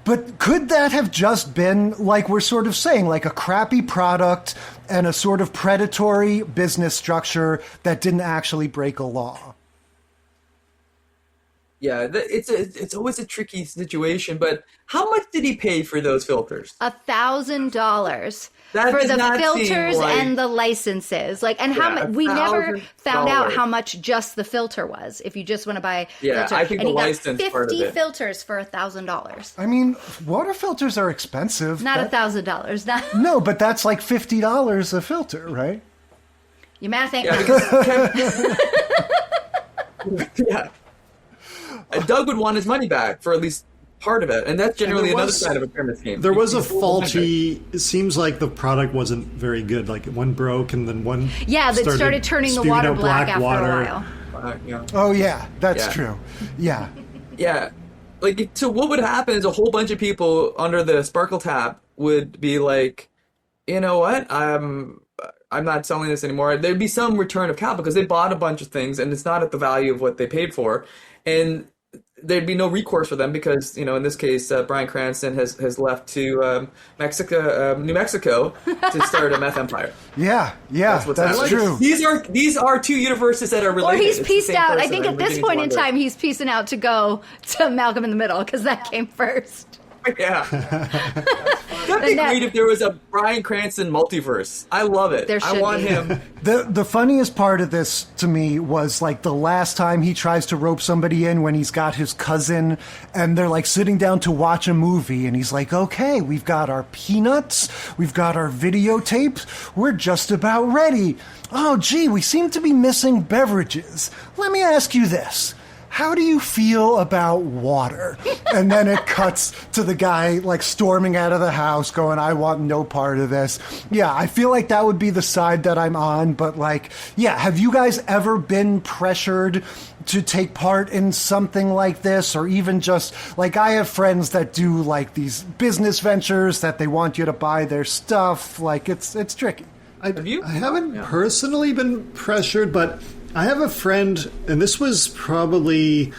But could that have just been, like we're sort of saying, like a crappy product and a sort of predatory business structure that didn't actually break a law? Yeah, it's always a tricky situation, but how much did he pay for those filters? $1,000 for the filters and the licenses. How much? We never found out how much just the filter was. If you just want to buy filter, I think and the license got part of 50 it. filters for $1,000. I mean, water filters are expensive. Not $1,000. No, but that's like $50 a filter, right? Your math ain't Yeah. Doug would want his money back for at least part of it, and that's generally another side of a pyramid scheme. There was a faulty. It seems like the product wasn't very good. Like one broke, and then one that started turning the water black after a while. Yeah. Oh yeah, that's Yeah. true. Yeah. Yeah. Like, so what would happen is a whole bunch of people under the Sparkle tap would be like, you know what? I'm not selling this anymore. There'd be some return of capital because they bought a bunch of things and it's not at the value of what they paid for. And there'd be no recourse for them because, in this case, Bryan Cranston has left to New Mexico to start a meth empire. Yeah, That's what's happening. true. These are two universes that are related. Or he's It's the pieced same out. I person. think I'm at this beginning to point in wonder. time, he's piecing out to go to Malcolm in the Middle because that came first. Yeah. That'd be great if there was a Bryan Cranston multiverse. I love it. There should I want be. him. The funniest part of this to me was like the last time he tries to rope somebody in when he's got his cousin and they're like sitting down to watch a movie and he's like, okay, we've got our peanuts, we've got our videotapes, we're just about ready. Oh, gee, we seem to be missing beverages. Let me ask you this. How do you feel about water? And then it cuts to the guy like storming out of the house going, I want no part of this. Yeah, I feel like that would be the side that I'm on. But like, yeah, have you guys ever been pressured to take part in something like this? Or even just like, I have friends that do like these business ventures that they want you to buy their stuff. Like it's tricky. Have you? I haven't personally been pressured, but I have a friend, and this was probably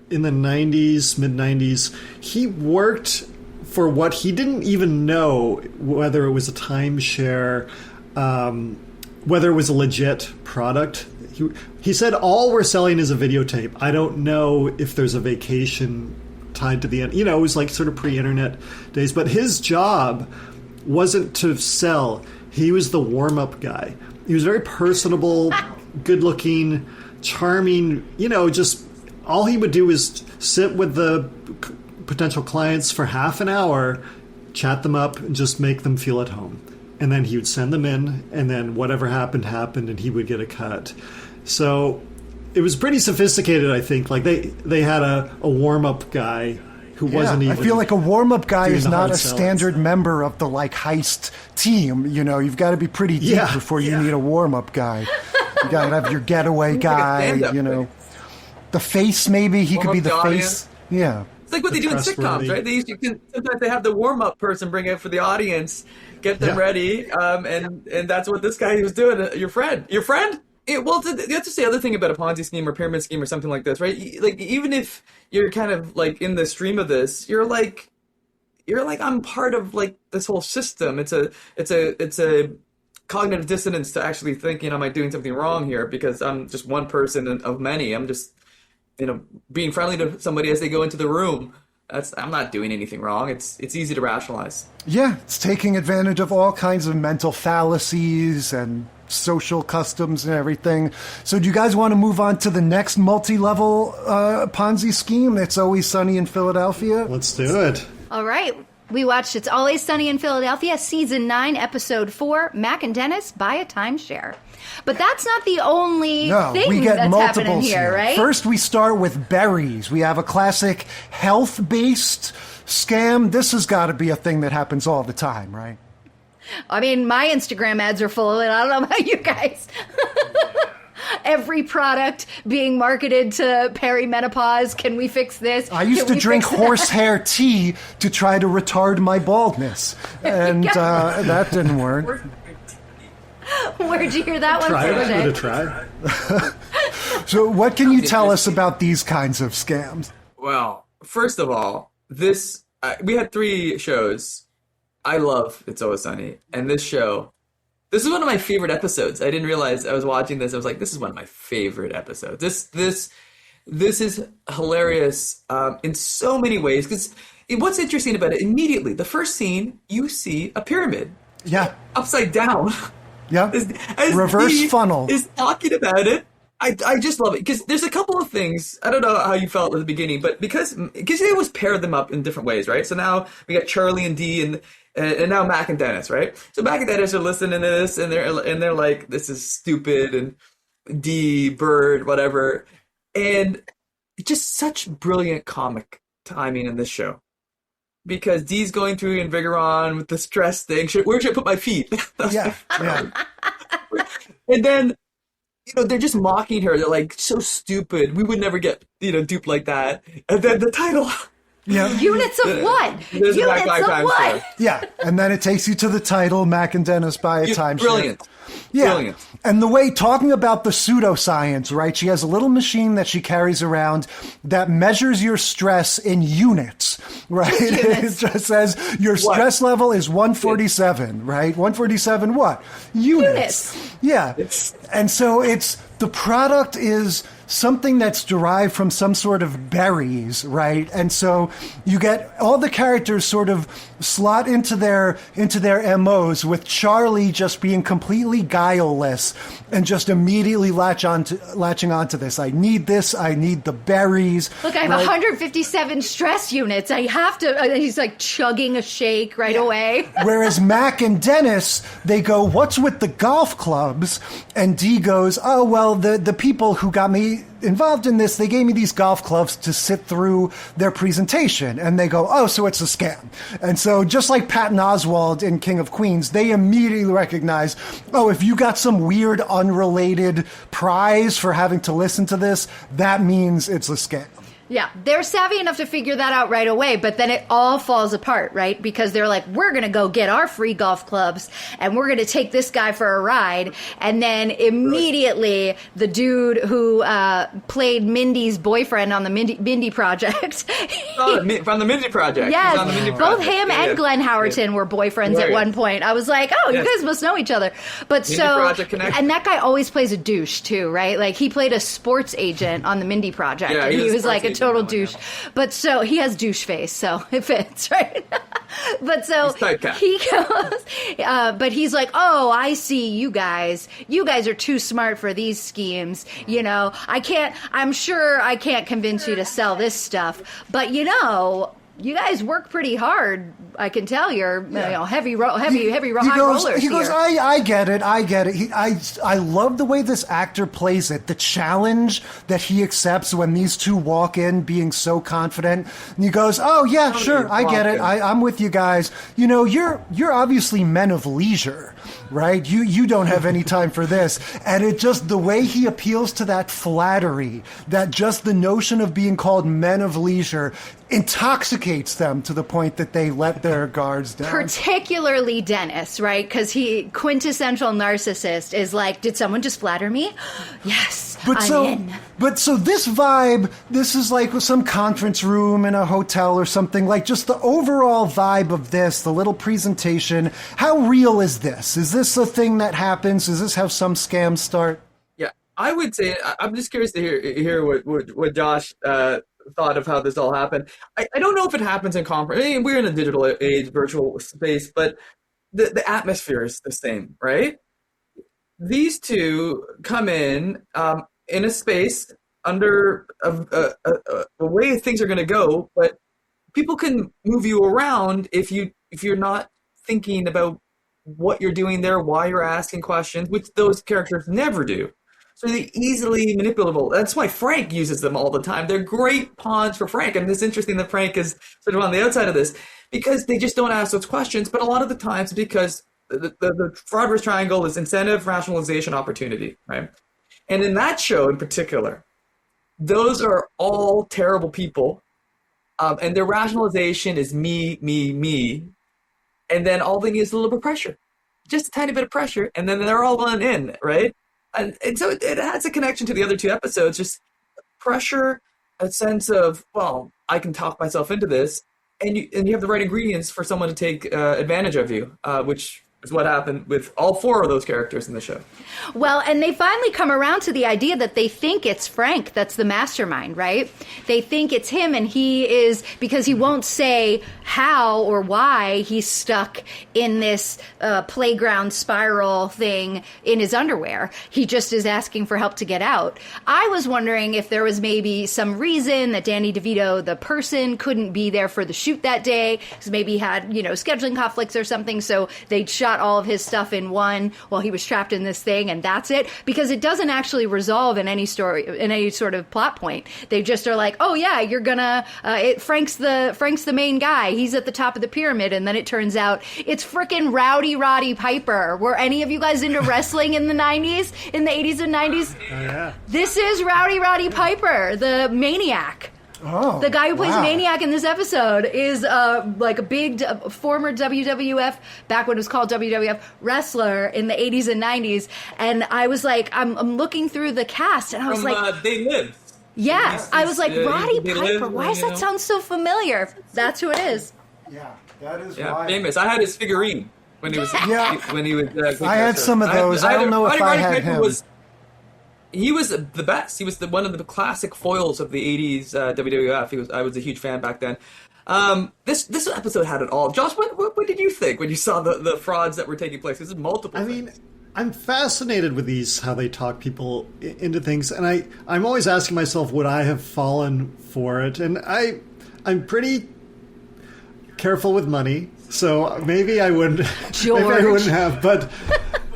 in the 90s, mid-90s. He worked for what he didn't even know whether it was a timeshare, whether it was a legit product. He said, all we're selling is a videotape. I don't know if there's a vacation tied to the end. It was like sort of pre-internet days. But his job wasn't to sell. He was the warm-up guy. He was very personable, good-looking, charming. Just all he would do is sit with the potential clients for half an hour, chat them up, and just make them feel at home. And then he would send them in, and then whatever happened, and he would get a cut. So it was pretty sophisticated, I think. Like they had a warm-up guy who wasn't even. I feel like a warm-up guy is not a selling. standard member of the like heist team. You've got to be pretty deep before you need a warm-up guy. You got to have your getaway guy. stand-up The face maybe he could be the Warm-up face. audience. Yeah. It's like what they do in sitcoms, right? Sometimes they have the warm-up person bring it for the audience, get them ready, and that's what this guy was doing. Your friend. That's the other thing about a Ponzi scheme or pyramid scheme or something like this, right? Like even if you're kind of like in the stream of this, you're like I'm part of like this whole system. It's a cognitive dissonance to actually thinking, am I doing something wrong here? Because I'm just one person of many. I'm just being friendly to somebody as they go into the room. I'm not doing anything wrong. It's easy to rationalize. Yeah, it's taking advantage of all kinds of mental fallacies and social customs and everything. So do you guys want to move on to the next multi-level Ponzi scheme? It's Always Sunny in Philadelphia. Let's do it. All right. We watched It's Always Sunny in Philadelphia, Season 9, Episode 4, Mac and Dennis Buy a Timeshare. But that's not the only thing we get that's multiples happening here, right? First, we start with berries. We have a classic health-based scam. This has got to be a thing that happens all the time, right? I mean, my Instagram ads are full of it. I don't know about you guys. Every product being marketed to perimenopause. Can we fix this? I used to drink horsehair tea to try to retard my baldness, and that didn't work. Where'd you hear that one Try from, it. Jay? Give it a try. So what can you tell us about these kinds of scams? Well, first of all, we had 3 shows. I love It's Always Sunny, and this is one of my favorite episodes. I didn't realize I was watching this. I was like, this is one of my favorite episodes. This is hilarious in so many ways. Because what's interesting about it, immediately, the first scene, you see a pyramid. Yeah. Upside down. Yeah. As Reverse Dee funnel. is talking about it. I just love it because there's a couple of things. I don't know how you felt at the beginning, but because they always pair them up in different ways, right? So now we got Charlie and Dee and now Mac and Dennis, right? So Mac and Dennis are listening to this and they're like, this is stupid, and Dee, Bird, whatever, and just such brilliant comic timing in this show. Because Dee's going through Invigoron with the stress thing. Where should I put my feet? Yeah. And then they're just mocking her. They're like, so stupid. We would never get, duped like that. And then the title. Yeah. Units of what? There's Units of Timeshare. what? Yeah, and then it takes you to the title, Mac and Dennis buy a timeshare. Brilliant. Yeah. Brilliant. And the way, talking about the pseudoscience, right? She has a little machine that she carries around that measures your stress in units, right? It just says your stress level is 147, right? 147 what? Units. Yeah. And so the product is something that's derived from some sort of berries, right? And so you get all the characters sort of slot into their MOs, with Charlie just being completely guileless and just immediately latching onto this. I need this. I need the berries. Look, I have 157 stress units. I have to. He's like chugging a shake right away. Whereas Mac and Dennis, they go, what's with the golf clubs? And Dee goes, oh, well, the people who got me involved in this, they gave me these golf clubs to sit through their presentation. And they go, oh, so it's a scam. And so just like Patton Oswalt in King of Queens, they immediately recognize, oh, if you got some weird unrelated prize for having to listen to this, that means it's a scam. Yeah, they're savvy enough to figure that out right away, but then it all falls apart, right? Because they're like, we're going to go get our free golf clubs, and we're going to take this guy for a ride. And then immediately the dude who played Mindy's boyfriend on the Mindy Project. From the Mindy Project. Yes, on the Mindy both Project. him and Glenn Howerton were boyfriends at one point. I was like, oh, you guys must know each other. But Mindy Project connection. and that guy always plays a douche too, right? Like he played a sports agent on the Mindy Project, and he was like a total douche. But so he has douche face, so it fits, right? But so he goes, but he's like, oh, I see you guys. You guys are too smart for these schemes. I'm sure I can't convince you to sell this stuff, but you guys work pretty hard. I can tell you're heavy rollers He goes, here. I get it. I love the way this actor plays it. The challenge that he accepts when these two walk in being so confident. And he goes, oh, yeah, sure, I get it. I'm with you guys. You're obviously men of leisure, right? You don't have any time for this. And it just, the way he appeals to that flattery, that just the notion of being called men of leisure intoxicates them to the point that they let their guards down. Particularly Dennis, right? Because he, quintessential narcissist, is like, did someone just flatter me? Yes, I'm in. But so this vibe, this is like some conference room in a hotel or something, like just the overall vibe of this, the little presentation. How real is this? Is this a thing that happens? Is this how some scams start? Yeah, I would say, I'm just curious to hear what Josh thought of how this all happened. I don't know if it happens in conference. I mean, we're in a digital age, virtual space, but the atmosphere is the same, right? These two come in a space under a way things are going to go, but people can move you around if you're not thinking about what you're doing there, why you're asking questions, which those characters never do. So they're easily manipulable. That's why Frank uses them all the time. They're great pawns for Frank. And it's interesting that Frank is sort of on the outside of this because they just don't ask those questions. But a lot of the times because the fraud risk triangle is incentive, rationalization, opportunity, right? And in that show in particular, those are all terrible people. And their rationalization is me, me, me. And then all they need is a little bit of pressure. Just a tiny bit of pressure. And then they're all on in, right? And so it has a connection to the other two episodes, just pressure, a sense of, well, I can talk myself into this, and you have the right ingredients for someone to take advantage of you, which is what happened with all four of those characters in the show. Well, and they finally come around to the idea that they think it's Frank that's the mastermind, right? They think it's him, and he is, because he won't say how or why he's stuck in this playground spiral thing in his underwear. He just is asking for help to get out. I was wondering if there was maybe some reason that Danny DeVito, the person, couldn't be there for the shoot that day, because maybe he had, scheduling conflicts or something, so they'd shot got all of his stuff in one while he was trapped in this thing, and that's it. Because it doesn't actually resolve in any story, in any sort of plot point. They just are like, oh yeah, you're gonna, Frank's the main guy. He's at the top of the pyramid, and then it turns out it's frickin' Rowdy Roddy Piper. Were any of you guys into wrestling in the 90s, in the 80s and 90s? Oh, yeah. This is Rowdy Roddy Piper, the Maniac. Oh, the guy who plays wow. Maniac in this episode is like a big former WWF, back when it was called WWF, wrestler in the 80s and 90s. And I was like, I'm looking through the cast, and I was like, They Live. yeah, I was like, Roddy They Piper. Live, Why does that sound so familiar? That's who it is. Yeah, that is Yeah, famous. I had his figurine when he was. Yeah. When he was. I had some of those. I don't know if I had him. He was the best. He was one of the classic foils of the '80s WWF. I was a huge fan back then. This episode had it all. Josh, what did you think when you saw the frauds that were taking place? This is multiple. I mean, I'm fascinated with these, how they talk people into things, and I'm always asking myself, would I have fallen for it? And I'm pretty careful with money, so maybe I wouldn't. George. Maybe I wouldn't have, but.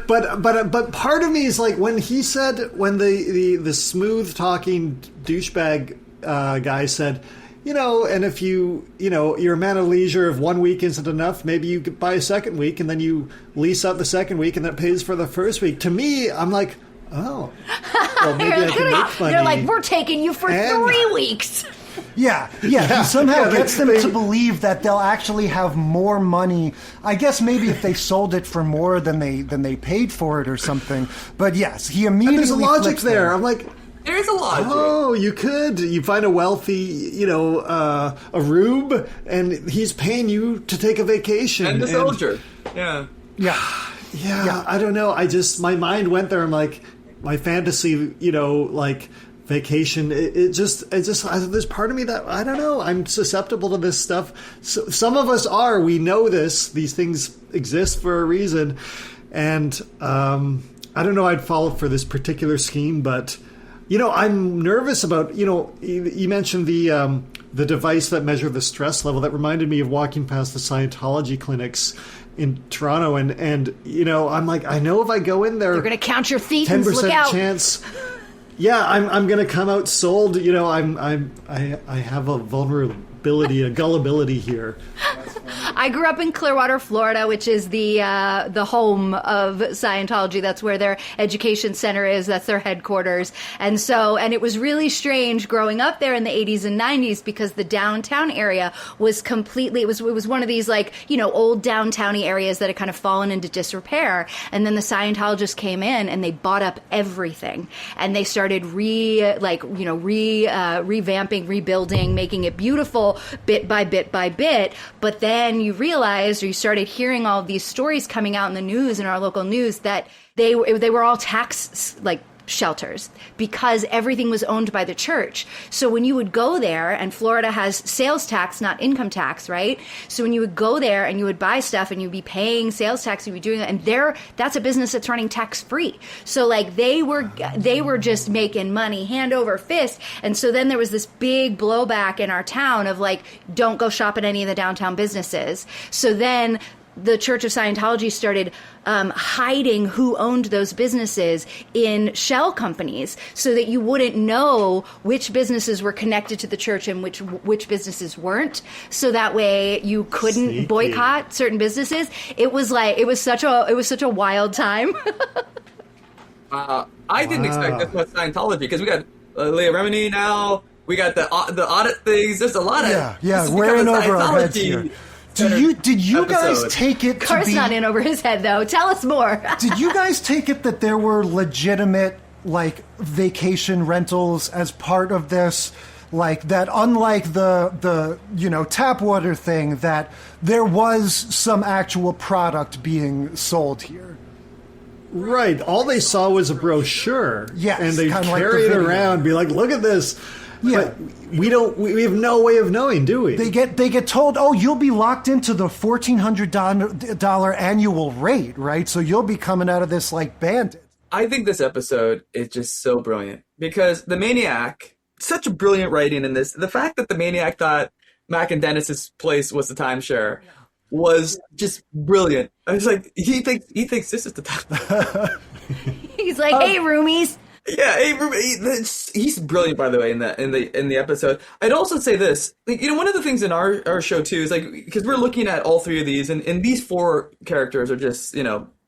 But part of me is like when he said, when the smooth talking douchebag guy said, and if you're a man of leisure, if 1 week isn't enough, maybe you could buy a second week and then you lease out the second week and that pays for the first week. To me, I'm like, oh, well, maybe I can make money. They're like, we're taking you for 3 weeks. Yeah. He somehow gets them to believe that they'll actually have more money. I guess maybe if they sold it for more than they paid for it or something. But yes, he immediately. And there's a logic flips there. them. I'm like, there is a logic. Oh, you find a wealthy, a rube, and he's paying you to take a vacation. And the soldier. Yeah. I don't know. My mind went there. I'm like, my fantasy, like vacation. There's part of me that, I don't know, I'm susceptible to this stuff. So, some of us are. We know this. These things exist for a reason. And I don't know I'd fall for this particular scheme, but, I'm nervous about, you mentioned the device that measured the stress level. That reminded me of walking past the Scientology clinics in Toronto, and I'm like, I know if I go in there, They're going to count your thetans. Look out. 10% chance. Yeah, I'm going to come out sold. I have a vulnerability, a gullibility here. I grew up in Clearwater, Florida, which is the home of Scientology. That's where their education center is. That's their headquarters. And it was really strange growing up there in the 80s and 90s because the downtown area was completely, it was one of these old downtowny areas that had kind of fallen into disrepair. And then the Scientologists came in and they bought up everything. And they started revamping, rebuilding, making it beautiful bit by bit by bit. But then you realized, or you started hearing all of these stories coming out in the news, in our local news, that they were all tax shelters because everything was owned by the church. So when you would go there, and Florida has sales tax, not income tax, right? So when you would go there and you would buy stuff and you'd be paying sales tax, you'd be doing that, and that's a business that's running tax free. So they were just making money hand over fist. And so then there was this big blowback in our town of don't go shop at any of the downtown businesses. So then the Church of Scientology started hiding who owned those businesses in shell companies so that you wouldn't know which businesses were connected to the church and which businesses weren't. So that way you couldn't boycott certain businesses. It was such a wild time. I didn't expect this much Scientology because we got Leah Remini now. We got the audit things. There's a lot of we're in over our heads here. Did you guys take it Car's to be... not in over his head, though. Tell us more. Did you guys take it that there were legitimate, vacation rentals as part of this? That unlike the tap water thing, that there was some actual product being sold here? Right. All they saw was a brochure. Yes. And they carry it around, be like, look at this. Yeah. But we have no way of knowing, do we? They get told, oh, you'll be locked into the $1,400 annual rate, right? So you'll be coming out of this like bandits. I think this episode is just so brilliant because the Maniac, such a brilliant writing in this. The fact that the Maniac thought Mac and Dennis's place was the timeshare. was just brilliant. I was like, he thinks this is the time. He's like, hey, roomies. Yeah, he's brilliant, by the way, in the episode. I'd also say this, like, one of the things in our show too is, like, because we're looking at all three of these, and these four characters are just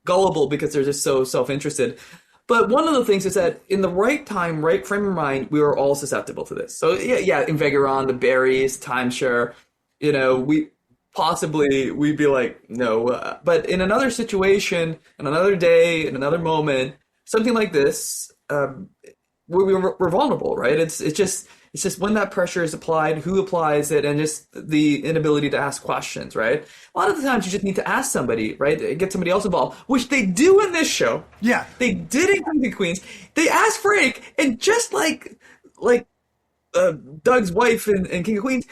gullible because they're just so self-interested. But one of the things is that in the right time, right frame of mind, we were all susceptible to this. So yeah, in Vegaron, the berries, timeshare, we'd be like, no. But in another situation, in another day, in another moment, something like this, we're vulnerable, right? It's just when that pressure is applied, who applies it, and just the inability to ask questions, right? A lot of the times you just need to ask somebody, right? Get somebody else involved, which they do in this show. Yeah. They did in King of Queens. They asked Frank, and just like Doug's wife in King of Queens,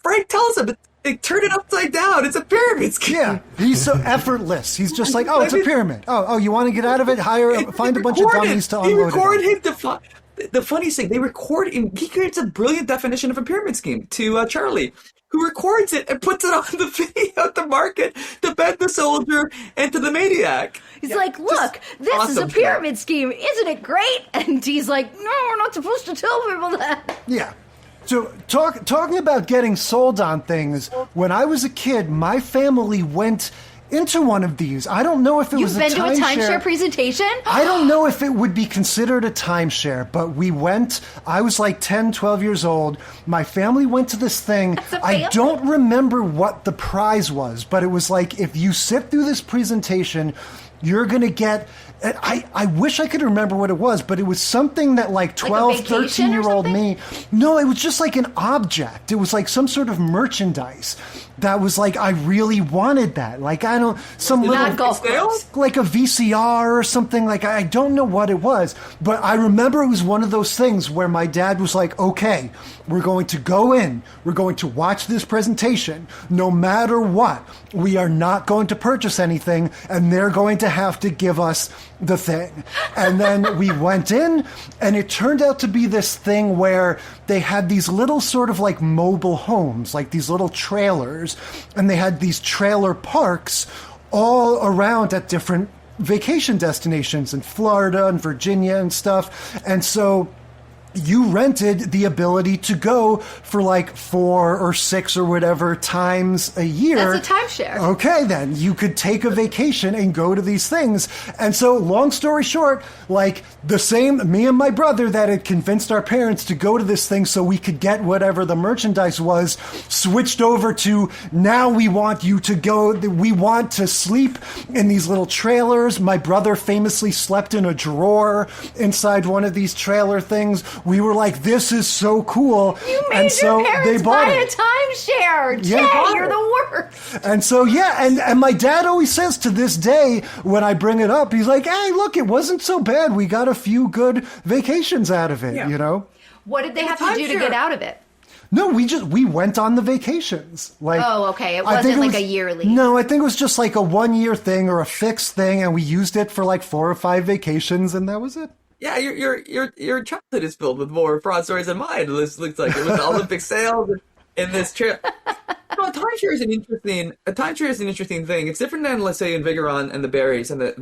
Frank tells him, they turn it upside down. It's a pyramid scheme. Yeah, he's so effortless. He's just like, oh, it's a pyramid. Oh, you want to get out of it? Find a bunch of dummies to unload it. They record him. The funniest thing, they record him. He creates a brilliant definition of a pyramid scheme to Charlie, who records it and puts it on the video to market to Ben the Soldier and to the Maniac. He's like, look, this is a pyramid scheme. Isn't it great? And he's like, no, we're not supposed to tell people that. Yeah. So talking about getting sold on things, when I was a kid, my family went into one of these. I don't know if it was a timeshare. You've been to a timeshare presentation? I don't know if it would be considered a timeshare, but we went. I was like 10, 12 years old. My family went to this thing. I don't remember what the prize was, but it was like, if you sit through this presentation, you're going to get... I wish I could remember what it was, but it was something that like 12, 13-year-old me... No, it was just like an object. It was like some sort of merchandise that was like, I really wanted that. Like, I don't... Some little... golf clubs. Like a VCR or something. Like, I don't know what it was. But I remember it was one of those things where my dad was like, okay, we're going to go in. We're going to watch this presentation. No matter what, we are not going to purchase anything, and they're going to have to give us the thing. And then we went in, and it turned out to be this thing where they had these little sort of like mobile homes, like these little trailers, and they had these trailer parks all around at different vacation destinations in Florida and Virginia and stuff. And so you rented the ability to go for like 4 or 6 or whatever times a year. That's a timeshare. Okay, then you could take a vacation and go to these things. And so, long story short, like me and my brother that had convinced our parents to go to this thing so we could get whatever the merchandise was, switched over to, now we want you to go, we want to sleep in these little trailers. My brother famously slept in a drawer inside one of these trailer things. We were like, this is so cool. You made your parents buy a timeshare. Yeah, Jay, you're the worst. And so, yeah, and my dad always says to this day, when I bring it up, he's like, hey, look, it wasn't so bad. We got a few good vacations out of it, you know? What did they have to do to get out of it? No, we went on the vacations. Like, oh, okay. It wasn't like a yearly. No, I think it was just like a 1-year thing or a fixed thing, and we used it for like 4 or 5 vacations, and that was it. Yeah, your childhood is filled with more fraud stories than mine. This looks like it was the Olympic sales in this trip. No, a timeshare is an interesting thing. It's different than, let's say, in Vigoron and the Berries, and that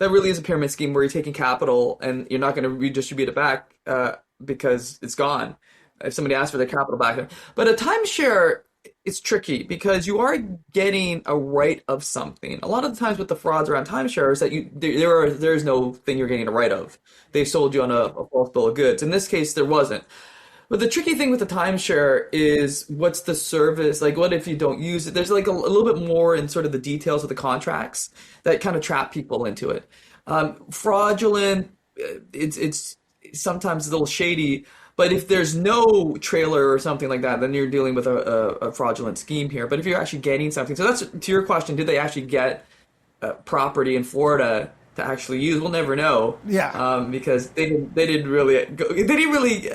really is a pyramid scheme where you're taking capital and you're not going to redistribute it back because it's gone if somebody asks for their capital back. But a timeshare, it's tricky because you are getting a right of something. A lot of the times with the frauds around timeshare is that there is no thing you're getting a right of. They sold you on a false bill of goods. In this case, there wasn't. But the tricky thing with the timeshare is, what's the service? Like, what if you don't use it? There's like a little bit more in sort of the details of the contracts that kind of trap people into it. Fraudulent, it's sometimes a little shady. But if there's no trailer or something like that, then you're dealing with a fraudulent scheme here. But if you're actually getting something, so that's to your question: did they actually get property in Florida to actually use? We'll never know. Yeah. Because they didn't really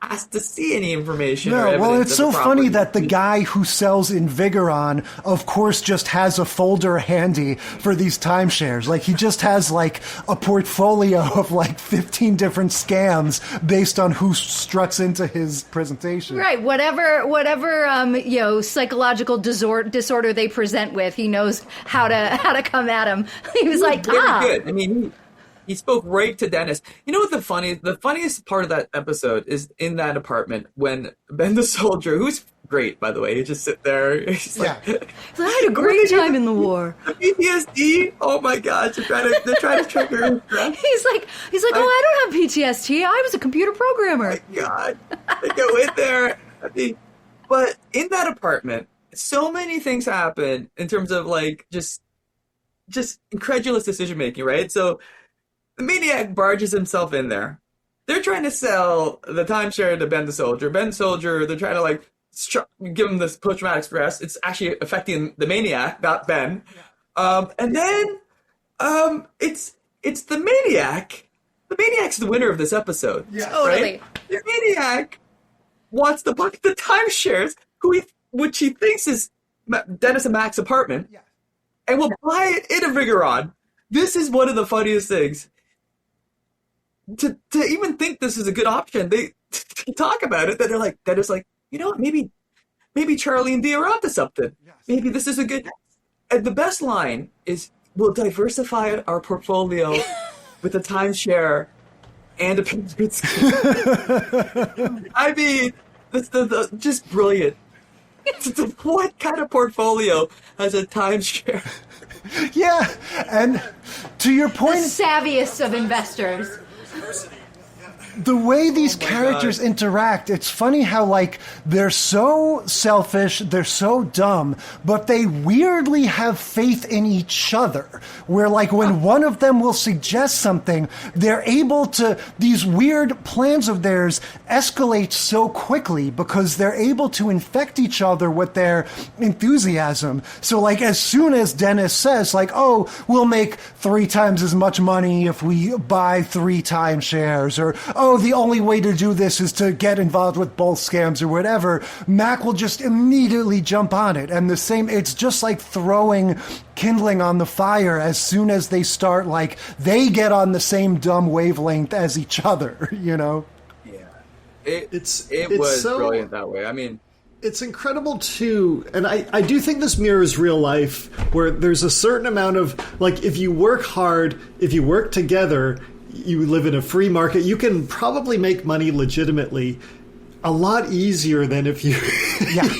asked to see any information. or No, well, evidence it's of so the funny property. that the guy who sells Invigoron, of course, just has a folder handy for these timeshares. Like, he just has, like, a portfolio of, like, 15 different scams based on who struts into his presentation. Right, whatever psychological disorder they present with, he knows how to come at him. He was like, very good. I mean, he spoke right to Dennis. You know what the funniest part of that episode is in that apartment when Ben the soldier, who's great by the way, he just sit there. He's like, I had a great time in the war. PTSD. Oh my God, they're trying to trigger him. He's like, I don't have PTSD. I was a computer programmer. Oh my God, they go in there. I mean, but in that apartment, so many things happen in terms of like just incredulous decision making, right? So the maniac barges himself in there. They're trying to sell the timeshare to Ben the soldier. Ben the soldier, they're trying to like give him this post-traumatic stress. It's actually affecting the maniac, not Ben. And then it's the maniac. The maniac's the winner of this episode. Yeah, totally. Right? The maniac wants to buy the timeshares, which he thinks is Dennis and Mac's apartment, and will buy it in a Vigoron. This is one of the funniest things. To even think this is a good option, they talk about it. That they're like, Dennis, like, you know what? Maybe Charlie and Dee are onto something. Yes. Maybe this is a good. And the best line is, "We'll diversify our portfolio with a timeshare and a pension scheme." I mean, the just brilliant. What kind of portfolio has a timeshare? Yeah, and to your point, the savviest of investors. The way these characters interact, it's funny how, like, they're so selfish, they're so dumb, but they weirdly have faith in each other. Where, like, when one of them will suggest something, they're able to, these weird plans of theirs escalate so quickly because they're able to infect each other with their enthusiasm. So, like, as soon as Dennis says, like, oh, we'll make 3 times as much money if we buy 3 timeshares, or, oh, the only way to do this is to get involved with both scams or whatever, Mac will just immediately jump on it. And the same, it's just like throwing kindling on the fire as soon as they start, like, they get on the same dumb wavelength as each other, you know? Yeah. It was so brilliant that way. I mean, it's incredible too, and I do think this mirrors real life, where there's a certain amount of, like, if you work hard, if you work together, you live in a free market, you can probably make money legitimately a lot easier than if you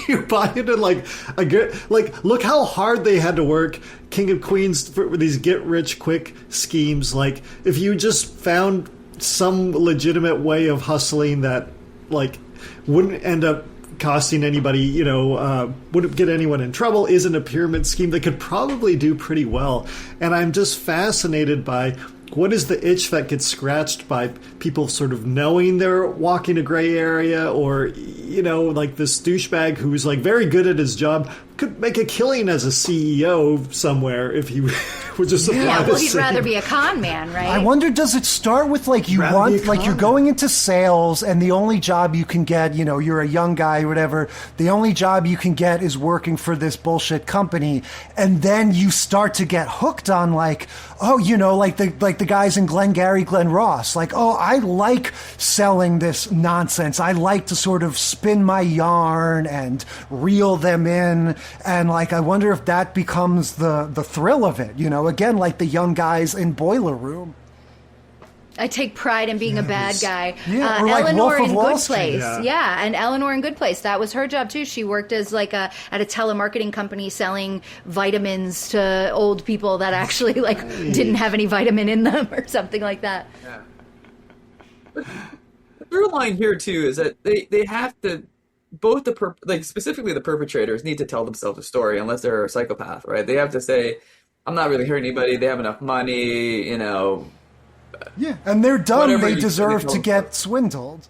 you buy into like a good, like, look how hard they had to work, King of Queens, for these get rich quick schemes. Like, if you just found some legitimate way of hustling that, like, wouldn't end up costing anybody, you know, wouldn't get anyone in trouble, isn't a pyramid scheme, they could probably do pretty well. And I'm just fascinated by what is the itch that gets scratched by people sort of knowing they're walking a gray area, or, you know, like this douchebag who's, like, very good at his job could make a killing as a CEO somewhere if he would just apply well, the he'd same. rather be a con man, right? I wonder, does it start with, like, you want, like, you're going into sales and the only job you can get, you know, you're a young guy or whatever, the only job you can get is working for this bullshit company, and then you start to get hooked on, like, oh, you know, like the guys in Glengarry Glen Ross, like, oh, I like selling this nonsense, I like to sort of spin my yarn and reel them in. And, like, I wonder if that becomes the thrill of it, you know, again, like the young guys in Boiler Room. I take pride in being a bad guy. Yeah, or like Eleanor Wolf of in Wall Good Street. Place. Yeah. Yeah, and Eleanor in Good Place. That was her job too. She worked as like at a telemarketing company selling vitamins to old people that actually like didn't have any vitamin in them or something like that. Yeah. But the through line here too is that they have to, both specifically the perpetrators need to tell themselves a story unless they're a psychopath, right? They have to say, I'm not really hurting anybody, they have enough money, you know. Yeah, and they're dumb, they deserve to get swindled.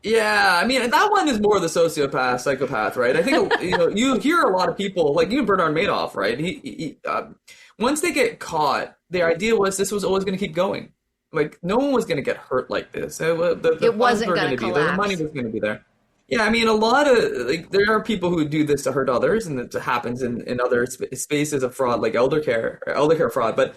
Yeah, I mean, that one is more the sociopath, psychopath, right? I think, you know, you hear a lot of people, like even Bernard Madoff, right? He once they get caught, the idea was this was always going to keep going. like no one was going to get hurt like this. The It wasn't funds were gonna be there. The money collapse. was going to be there. Yeah, I mean, a lot of like there are people who do this to hurt others, and it happens in other spaces of fraud, like elder care fraud. But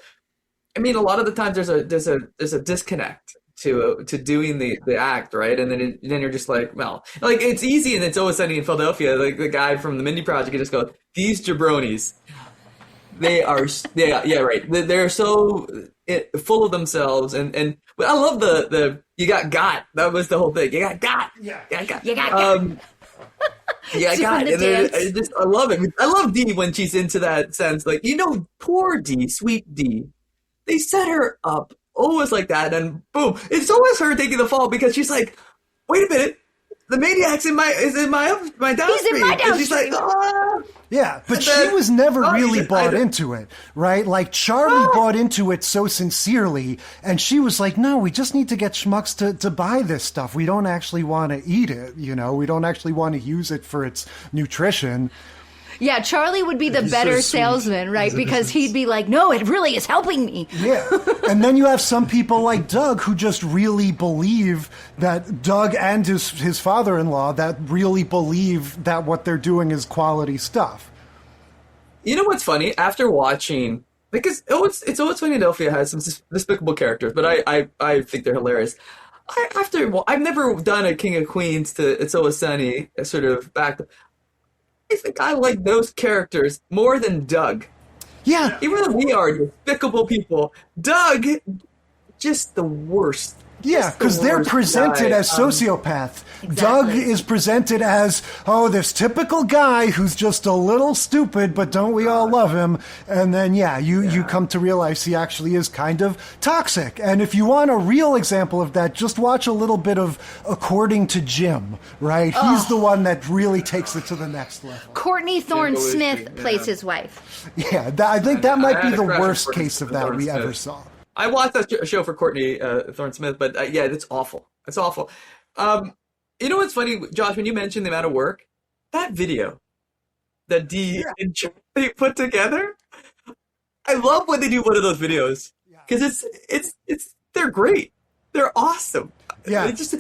I mean, a lot of the times there's a disconnect to doing the act, right? And then you're just like, well, like it's easy, and It's Always Sunny in Philadelphia. Like the guy from the Mindy Project, you just go, these jabronis. They are, yeah, right. They're so full of themselves, and but I love the you got. That was the whole thing. You got. You got Yeah, Doing God, the and dance. I love it. I love Dee when she's into that sense. Like, poor Dee, sweet Dee. They set her up always like that, and boom, it's always her taking the fall because she's like, wait a minute, the maniac's in my downstream. He's in my And she's like, downstream. ah. Yeah, but And she then- was never oh, really I bought don't- into it, right? Like Charlie bought into it so sincerely, and she was like, "No, we just need to get schmucks to buy this stuff. We don't actually want to eat it, We don't actually want to use it for its nutrition." Yeah, Charlie would be the He's better so sweet. salesman, right? He's Because innocent. he'd be like, no, it really is helping me. Yeah, and then you have some people like Doug who just really believe that Doug and his father-in-law that really believe that what they're doing is quality stuff. You know what's funny? After watching, because It's Always Sunny in Philadelphia has some despicable characters, but I think they're hilarious. I've never done a King of Queens to It's Always Sunny sort of back. I think I like those characters more than Doug. Yeah, Even though we are despicable people, Doug, just the worst. yeah, Just the because they're worst presented guy. as sociopath. Doug is presented as, this typical guy who's just a little stupid, but don't we all love him? And then, you come to realize he actually is kind of toxic. And if you want a real example of that, just watch a little bit of According to Jim, right? He's the one that really takes it to the next level. Courtney Thorne Billy Smith Street, yeah. plays his wife. Yeah, I think that might I be had a the crush on worst Courtney case of that Thorne we Smith. ever saw. I watched that show for Courtney Thorne Smith, but yeah, it's awful. It's awful. You know what's funny, Josh, when you mentioned the amount of work, that video that Dee and they put together, I love when they do one of those videos because they're great. They're awesome. Yeah. They just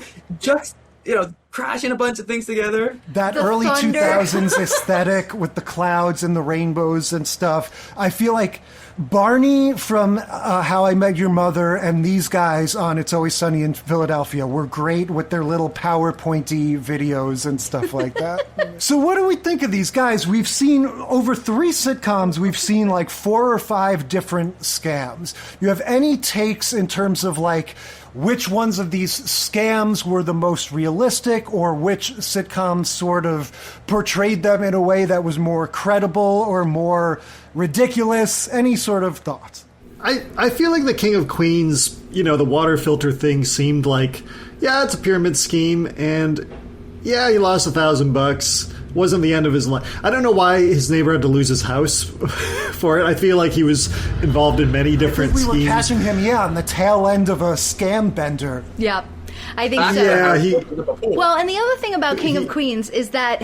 crashing a bunch of things together. That The early thunder. 2000s aesthetic with the clouds and the rainbows and stuff. I feel like Barney from How I Met Your Mother and these guys on It's Always Sunny in Philadelphia were great with their little PowerPointy videos and stuff like that. So what do we think of these guys? We've seen over 3 sitcoms, we've seen like 4 or 5 different scams. You have any takes in terms of like which ones of these scams were the most realistic, or which sitcoms sort of portrayed them in a way that was more credible or more ridiculous? Any sort of thoughts? I feel like the King of Queens, the water filter thing seemed like, it's a pyramid scheme, and he lost $1,000. Wasn't the end of his life. I don't know why his neighbor had to lose his house for it. I feel like he was involved in many different We were schemes. catching him, on the tail end of a scam bender. Yep. I think so. Yeah, Well, and the other thing about King of Queens is that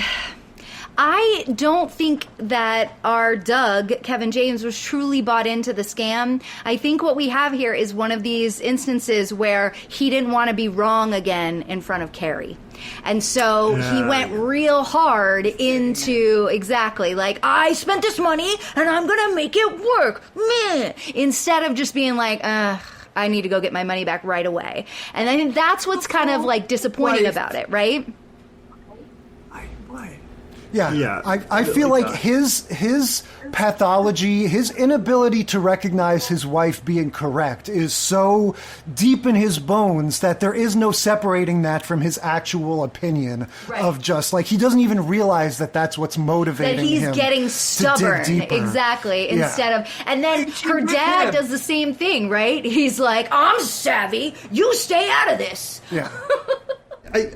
I don't think that our Doug, Kevin James, was truly bought into the scam. I think what we have here is one of these instances where he didn't want to be wrong again in front of Carrie. And so he went real hard into exactly like, I spent this money and I'm going to make it work. Meh. Instead of just being like, I need to go get my money back right away. And I think that's what's kind of like disappointing about it, right? Yeah. I feel like his pathology, his inability to recognize his wife being correct is so deep in his bones that there is no separating that from his actual opinion of just like, he doesn't even realize that that's what's motivating him. That he's getting to stubborn. dig deeper. Exactly. Yeah. Instead of, and then her dad does the same thing, right? He's like, I'm savvy. You stay out of this. Yeah.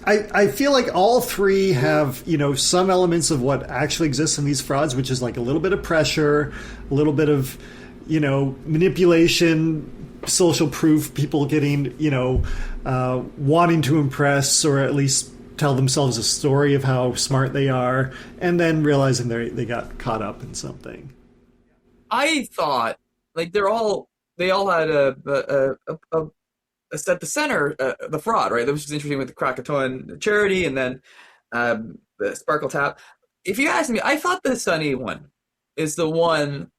I feel like all three have, some elements of what actually exists in these frauds, which is like a little bit of pressure, a little bit of, manipulation, social proof, people getting, wanting to impress or at least tell themselves a story of how smart they are, and then realizing they got caught up in something. I thought like they all had a set the center, the fraud, right? That was just interesting with the Krakatoan charity and then the Sparkle Tap. If you ask me, I thought the Sunny one is the one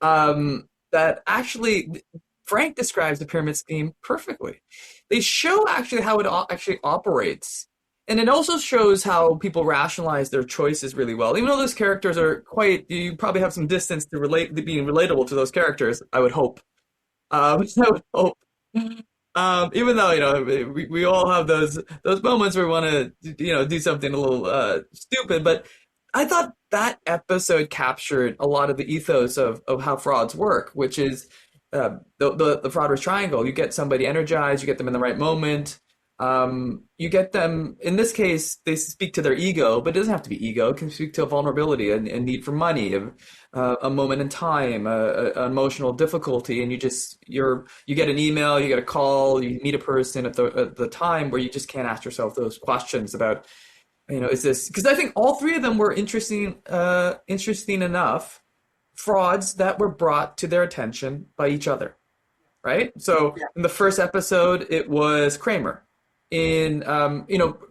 that actually Frank describes the pyramid scheme perfectly. They show actually how it actually operates. And it also shows how people rationalize their choices really well. Even though those characters are you probably have some distance to being relatable to those characters, I would hope. I would hope. Even though, we all have those moments where we want to, do something a little stupid. But I thought that episode captured a lot of the ethos of how frauds work, which is the frauder's triangle. You get somebody energized, you get them in the right moment. You get them, in this case, they speak to their ego, but it doesn't have to be ego. It can speak to a vulnerability, a need for money, a moment in time, an emotional difficulty, and you get an email, you get a call, you meet a person at the time where you just can't ask yourself those questions about, is this, because I think all three of them were interesting enough frauds that were brought to their attention by each other, right? So in the first episode, it was Kramer. In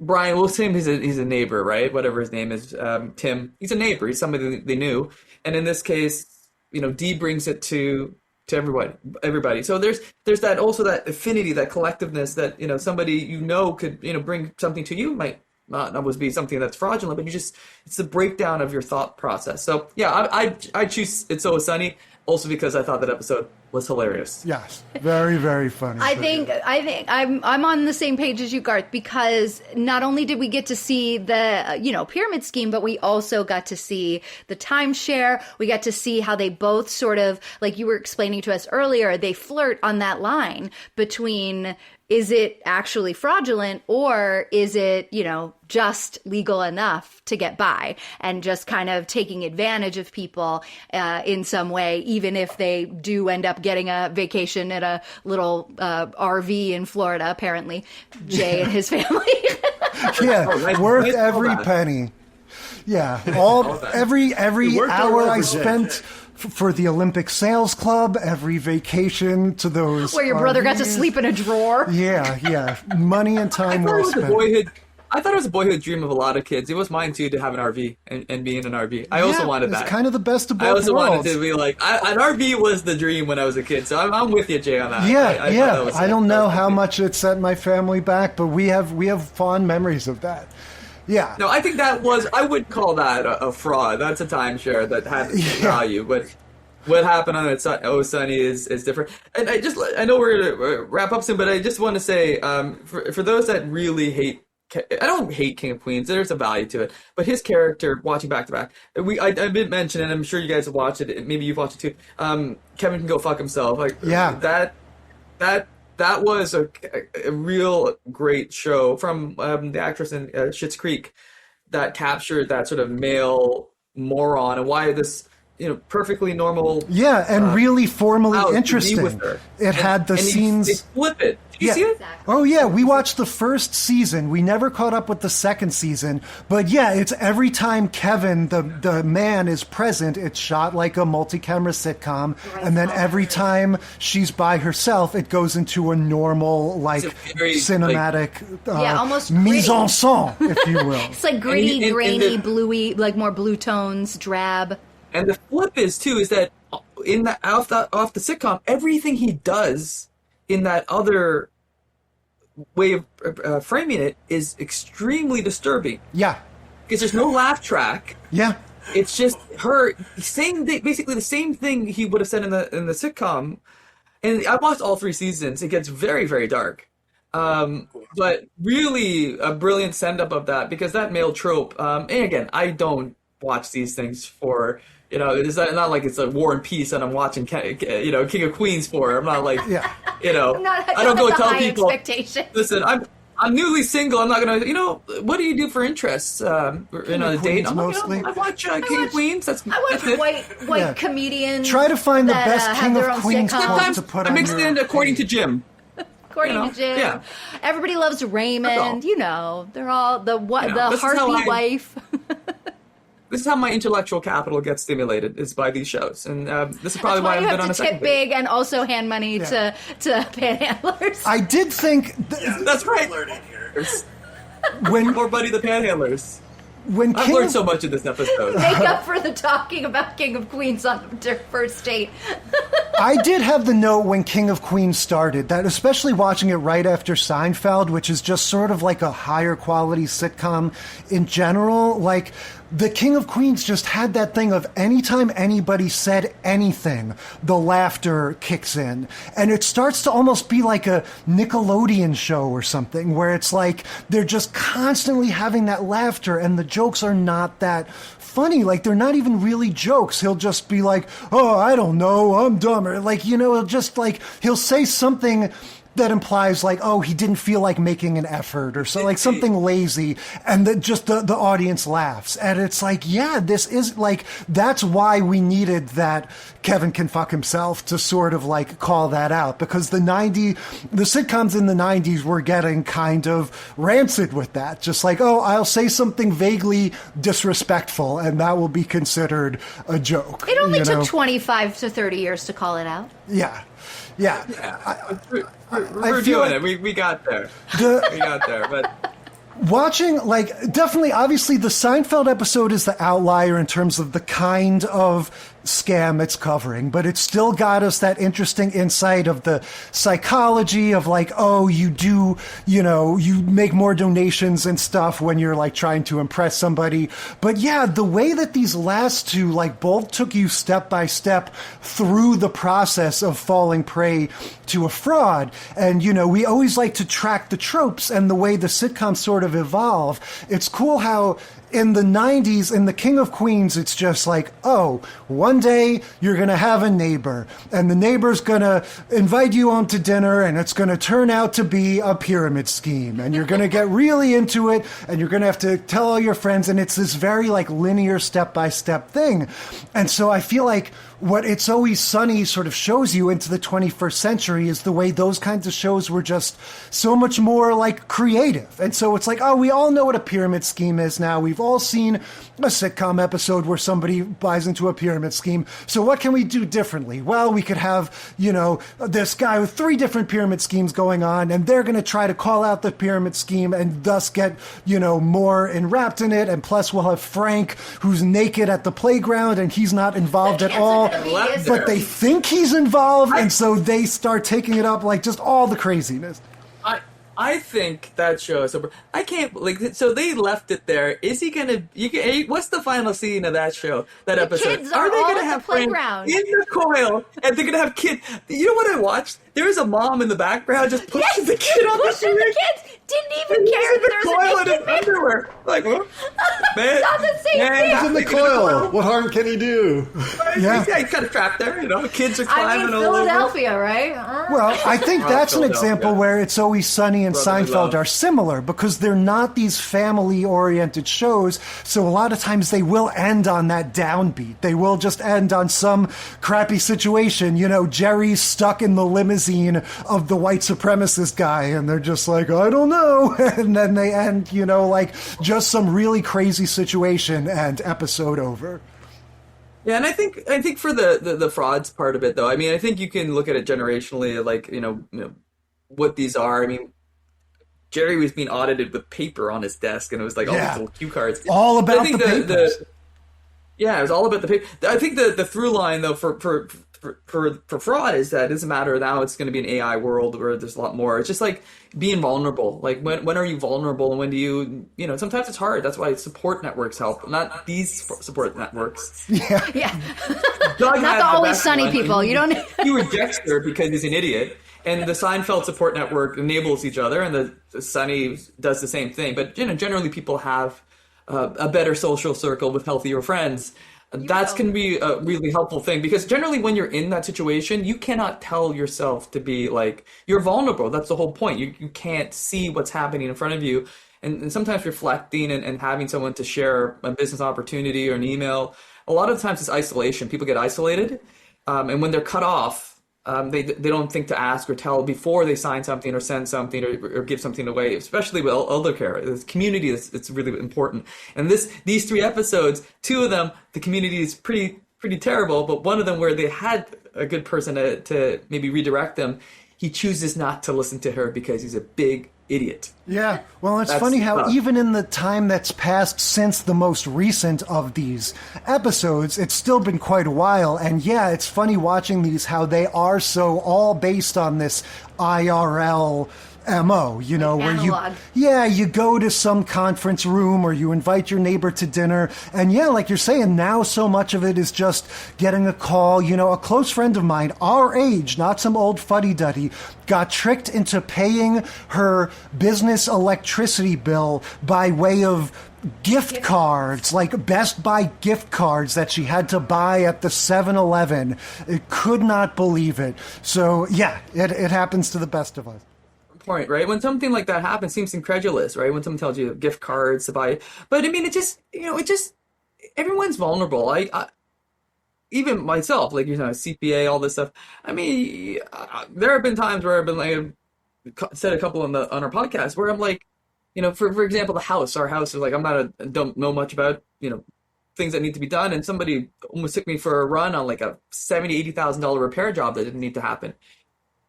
Brian, we'll say he's a neighbor, right? Whatever his name is, Tim. He's a neighbor. He's somebody they knew. And in this case, Dee brings it to everybody. So there's that also that affinity, that collectiveness that somebody could bring something to you. Might not always be something that's fraudulent, but it's the breakdown of your thought process. So yeah, I choose It's Always Sunny also because I thought that episode was hilarious. Yes, very, very funny. I think I'm on the same page as you, Garth, because not only did we get to see the pyramid scheme, but we also got to see the timeshare. We got to see how they both sort of, like you were explaining to us earlier, they flirt on that line between, is it actually fraudulent or is it, just legal enough to get by, and just kind of taking advantage of people in some way, even if they do end up getting a vacation at a little RV in Florida, apparently, Jay and his family. Worth every penny. Yeah, every hour I spent for the Olympic Sales Club, every vacation to those where your brother got to sleep in a drawer. Yeah, money and time well spent. I thought it was a boyhood dream of a lot of kids. It was mine too to have an RV and be in an RV. I also wanted that. It's kind of the best of both worlds. I also wanted to be like, an RV was the dream when I was a kid. So I'm with you, Jay, on that. Yeah. I don't know how much it set my family back, but we have fond memories of that. Yeah. No, I think I would call that a fraud. That's a timeshare that had value, but what happened on It's Always Sunny is different. And I know we're going to wrap up soon, but I just want to say, for those that really hate, I don't hate King of Queens. There's a value to it, but his character, watching back to back, I didn't mention, and I'm sure you guys have watched it. Maybe you've watched it too. Kevin Can Go Fuck Himself. That was a real great show from the actress in Schitt's Creek that captured that sort of male moron and why this perfectly normal. Yeah, and really formally interesting. It had the scenes. They flip it. Did you see it? Oh, yeah. We watched the first season. We never caught up with the second season. But yeah, it's every time Kevin, the man, is present, it's shot like a multi-camera sitcom. And then every time she's by herself, it goes into a normal, cinematic, almost mise en scène, if you will. It's like gritty, grainy, bluey, like more blue tones, drab. And the flip is that in off the sitcom, everything he does in that other way of framing it is extremely disturbing. Yeah, because there's no laugh track. Yeah, it's just her saying basically the same thing he would have said in the sitcom. And I watched all 3 seasons. It gets very, very dark. But really a brilliant send up of that, because that male trope. And again, I don't watch these things for. It's not like it's a War and Peace and I'm watching, King of Queens for. I'm not like, I don't go tell people. Listen, I'm newly single. I'm not gonna, what do you do for interests? In a date, I watch King of Queens. I watch white comedians. Try to find the best King of Queens quote to put on. I mixed in according to Jim. According to Jim, yeah. Everybody loves Raymond. They're all the Harpy wife. this is how my intellectual capital gets stimulated, is by these shows. And this is probably That's why I've you been on have a to second tip date. big and also hand money to panhandlers. I did think That's right. when More Buddy the Panhandlers. when I've King learned of- so much in this episode. Make up for the talking about King of Queens on their first date. I did have the note when King of Queens started that, especially watching it right after Seinfeld, which is just sort of like a higher quality sitcom in general, like the King of Queens just had that thing of anytime anybody said anything, the laughter kicks in. And it starts to almost be like a Nickelodeon show or something, where it's like they're just constantly having that laughter and the jokes are not that funny. Like, they're not even really jokes. He'll just be like, oh, I don't know, I'm dumber. Like, you know, he'll say something that implies like, oh, he didn't feel like making an effort or so, like something lazy, and the audience laughs. And it's like, yeah, this is like, that's why we needed that Kevin Can Fuck Himself to sort of like call that out, because the sitcoms in the 90s were getting kind of rancid with that. Just like, oh, I'll say something vaguely disrespectful and that will be considered a joke. It only took 25 to 30 years to call it out. Yeah. We're doing it. We got there. We got there. But watching, like, definitely, obviously, the Seinfeld episode is the outlier in terms of the kind of scam it's covering, but it still got us that interesting insight of the psychology of like, oh, you make more donations and stuff when you're like trying to impress somebody. But yeah, the way that these last two like both took you step by step through the process of falling prey to a fraud. And we always like to track the tropes and the way the sitcoms sort of evolve. It's cool how in the 90s, in the King of Queens, it's just like, oh, one day you're going to have a neighbor, and the neighbor's going to invite you home to dinner, and it's going to turn out to be a pyramid scheme, and you're going to get really into it, and you're going to have to tell all your friends, and it's this very like linear step-by-step thing. And so I feel like what It's Always Sunny sort of shows you into the 21st century is the way those kinds of shows were just so much more like creative. And so it's like, oh, we all know what a pyramid scheme is now. We've all seen a sitcom episode where somebody buys into a pyramid scheme. So what can we do differently? Well, we could have, this guy with 3 different pyramid schemes going on, and they're going to try to call out the pyramid scheme and thus get, more enwrapped in it. And plus we'll have Frank, who's naked at the playground and he's not involved at all. But they think he's involved, and so they start taking it up, like just all the craziness. I think that show is super. I can't so they left it there. Is he gonna? What's the final scene of that show? That the episode? Kids are they all gonna at have the playground in the coil, and they're gonna have kids? You know what I watched? There's a mom in the background just pushing the kid on the swing. The kids didn't even care that there's coil a in his underwear. Like, what? Man, not the same thing. He's in the coil. What harm can he do? Yeah, he's kind of trapped there. Kids are I climbing mean, all over. Philadelphia, right? Well, I think that's an Philadelphia. example where It's Always Sunny and Brotherly Seinfeld love. are similar, because they're not these family-oriented shows, so a lot of times they will end on that downbeat. They will just end on some crappy situation. Jerry's stuck in the limousine of the white supremacist guy, and they're just like, I don't know. And then they end, like just some really crazy situation and episode over. Yeah, and I think for the frauds part of it, though, I mean, I think you can look at it generationally, like, what these are. I mean, Jerry was being audited with paper on his desk, and it was like all these little cue cards. All about I think the papers. Yeah, it was all about the paper. I think the through line, though, for fraud is that it doesn't matter now. It's going to be an AI world where there's a lot more. It's just like being vulnerable. Like when are you vulnerable, and when do you sometimes it's hard. That's why support networks help, not these support networks. Yeah. Doug Not has the Always best Sunny one. people. You don't. He rejects her because he's an idiot. And the Seinfeld support network enables each other, and the Sunny does the same thing. But generally people have a better social circle with healthier friends. That can be a really helpful thing, because generally when you're in that situation, you cannot tell yourself to be like, you're vulnerable. That's the whole point. You can't see what's happening in front of you. And sometimes reflecting and having someone to share a business opportunity or an email, a lot of times it's isolation. People get isolated. And when they're cut off, they don't think to ask or tell before they sign something or send something or give something away, especially with elder care. The community it's really important. And these 3 episodes, 2 of them, the community is pretty terrible, but one of them where they had a good person to maybe redirect them, he chooses not to listen to her because he's a big idiot. Yeah, well, it's That's funny how tough. even in the time that's passed since the most recent of these episodes, it's still been quite a while. And yeah, it's funny watching these, how they are so all based on this IRL MO, you know, where analog. you go to some conference room or you invite your neighbor to dinner. And yeah, like you're saying, now so much of it is just getting a call. You know, a close friend of mine, our age, not some old fuddy-duddy, got tricked into paying her business electricity bill by way of gift cards, like Best Buy gift cards that she had to buy at the 7-Eleven. It could not believe it. So yeah, it happens to the best of us. Point, right? When something like that happens, it seems incredulous, right? When someone tells you gift cards to buy, but I mean, everyone's vulnerable. I even myself, like, you know, CPA, all this stuff. I mean, there have been times where I've been like, said a couple on our podcast where I'm like, you know, for example, our house is like, don't know much about, you know, things that need to be done, and somebody almost took me for a run on like a $70,000-$80,000 repair job that didn't need to happen,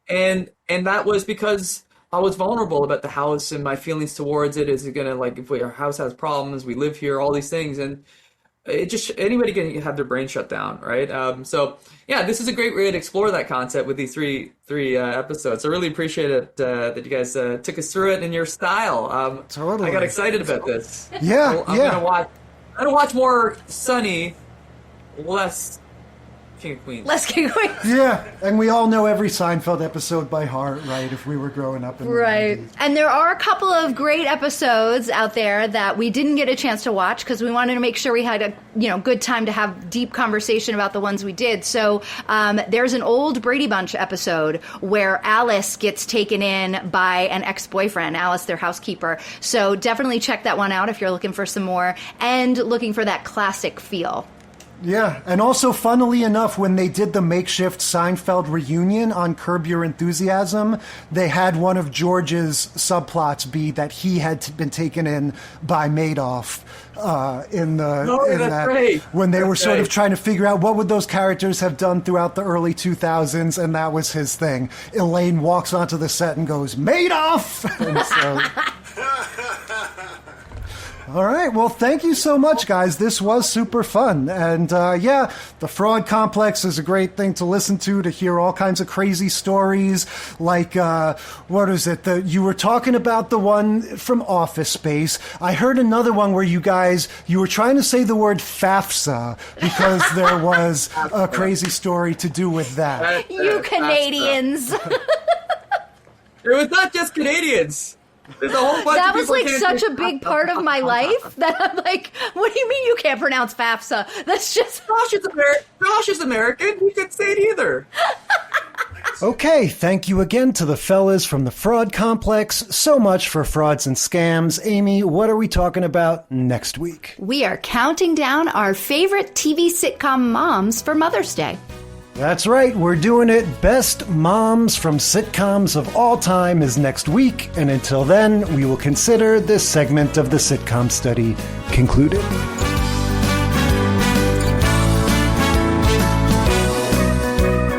and that was because I was vulnerable about the house and my feelings towards it. Is it gonna, like, if our house has problems, we live here, all these things, and it just, anybody can have their brain shut down, right? So yeah, this is a great way to explore that concept with these three episodes. I really appreciate it that you guys took us through it in your style. Totally. I got excited about this. Yeah, I'm gonna watch more Sunny, less King of Queens. Less King of Queens. Yeah, and we all know every Seinfeld episode by heart, right? If we were growing up in the Right. 90s. And there are a couple of great episodes out there that we didn't get a chance to watch because we wanted to make sure we had a good time to have deep conversation about the ones we did. So there's an old Brady Bunch episode where Alice gets taken in by an ex-boyfriend, Alice, their housekeeper. So definitely check that one out if you're looking for some more and looking for that classic feel. Yeah, and also, funnily enough, when they did the makeshift Seinfeld reunion on Curb Your Enthusiasm, they had one of George's subplots be that he had been taken in by Madoff when they were sort of trying to figure out what would those characters have done throughout the early 2000s, and that was his thing. Elaine walks onto the set and goes, Madoff! And so... All right. Well, thank you so much, guys. This was super fun. And yeah, the Fraud Complex is a great thing to listen to hear all kinds of crazy stories. Like, what is it? You were talking about the one from Office Space. I heard another one where you were trying to say the word FAFSA because there was a crazy story to do with that. You Canadians. It was not just Canadians. There's a whole bunch that of was people like such a big part of my life that I'm like, what do you mean you can't pronounce FAFSA? That's just... Josh is American. He could say it either. Okay, thank you again to the fellas from the Fraud Complex. So much for frauds and scams. Amy, what are we talking about next week? We are counting down our favorite TV sitcom moms for Mother's Day. That's right, we're doing it. Best moms from sitcoms of all time is next week, and until then, we will consider this segment of the sitcom study concluded.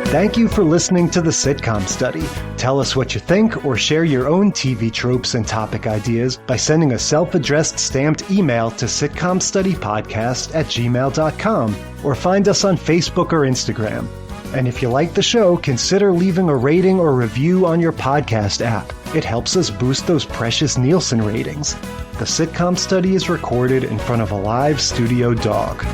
Thank you for listening to the Sitcom Study. Tell us what you think or share your own TV tropes and topic ideas by sending a self-addressed stamped email to sitcomstudypodcast@gmail.com or find us on Facebook or Instagram. And if you like the show, consider leaving a rating or review on your podcast app. It helps us boost those precious Nielsen ratings. The Sitcom Study is recorded in front of a live studio dog.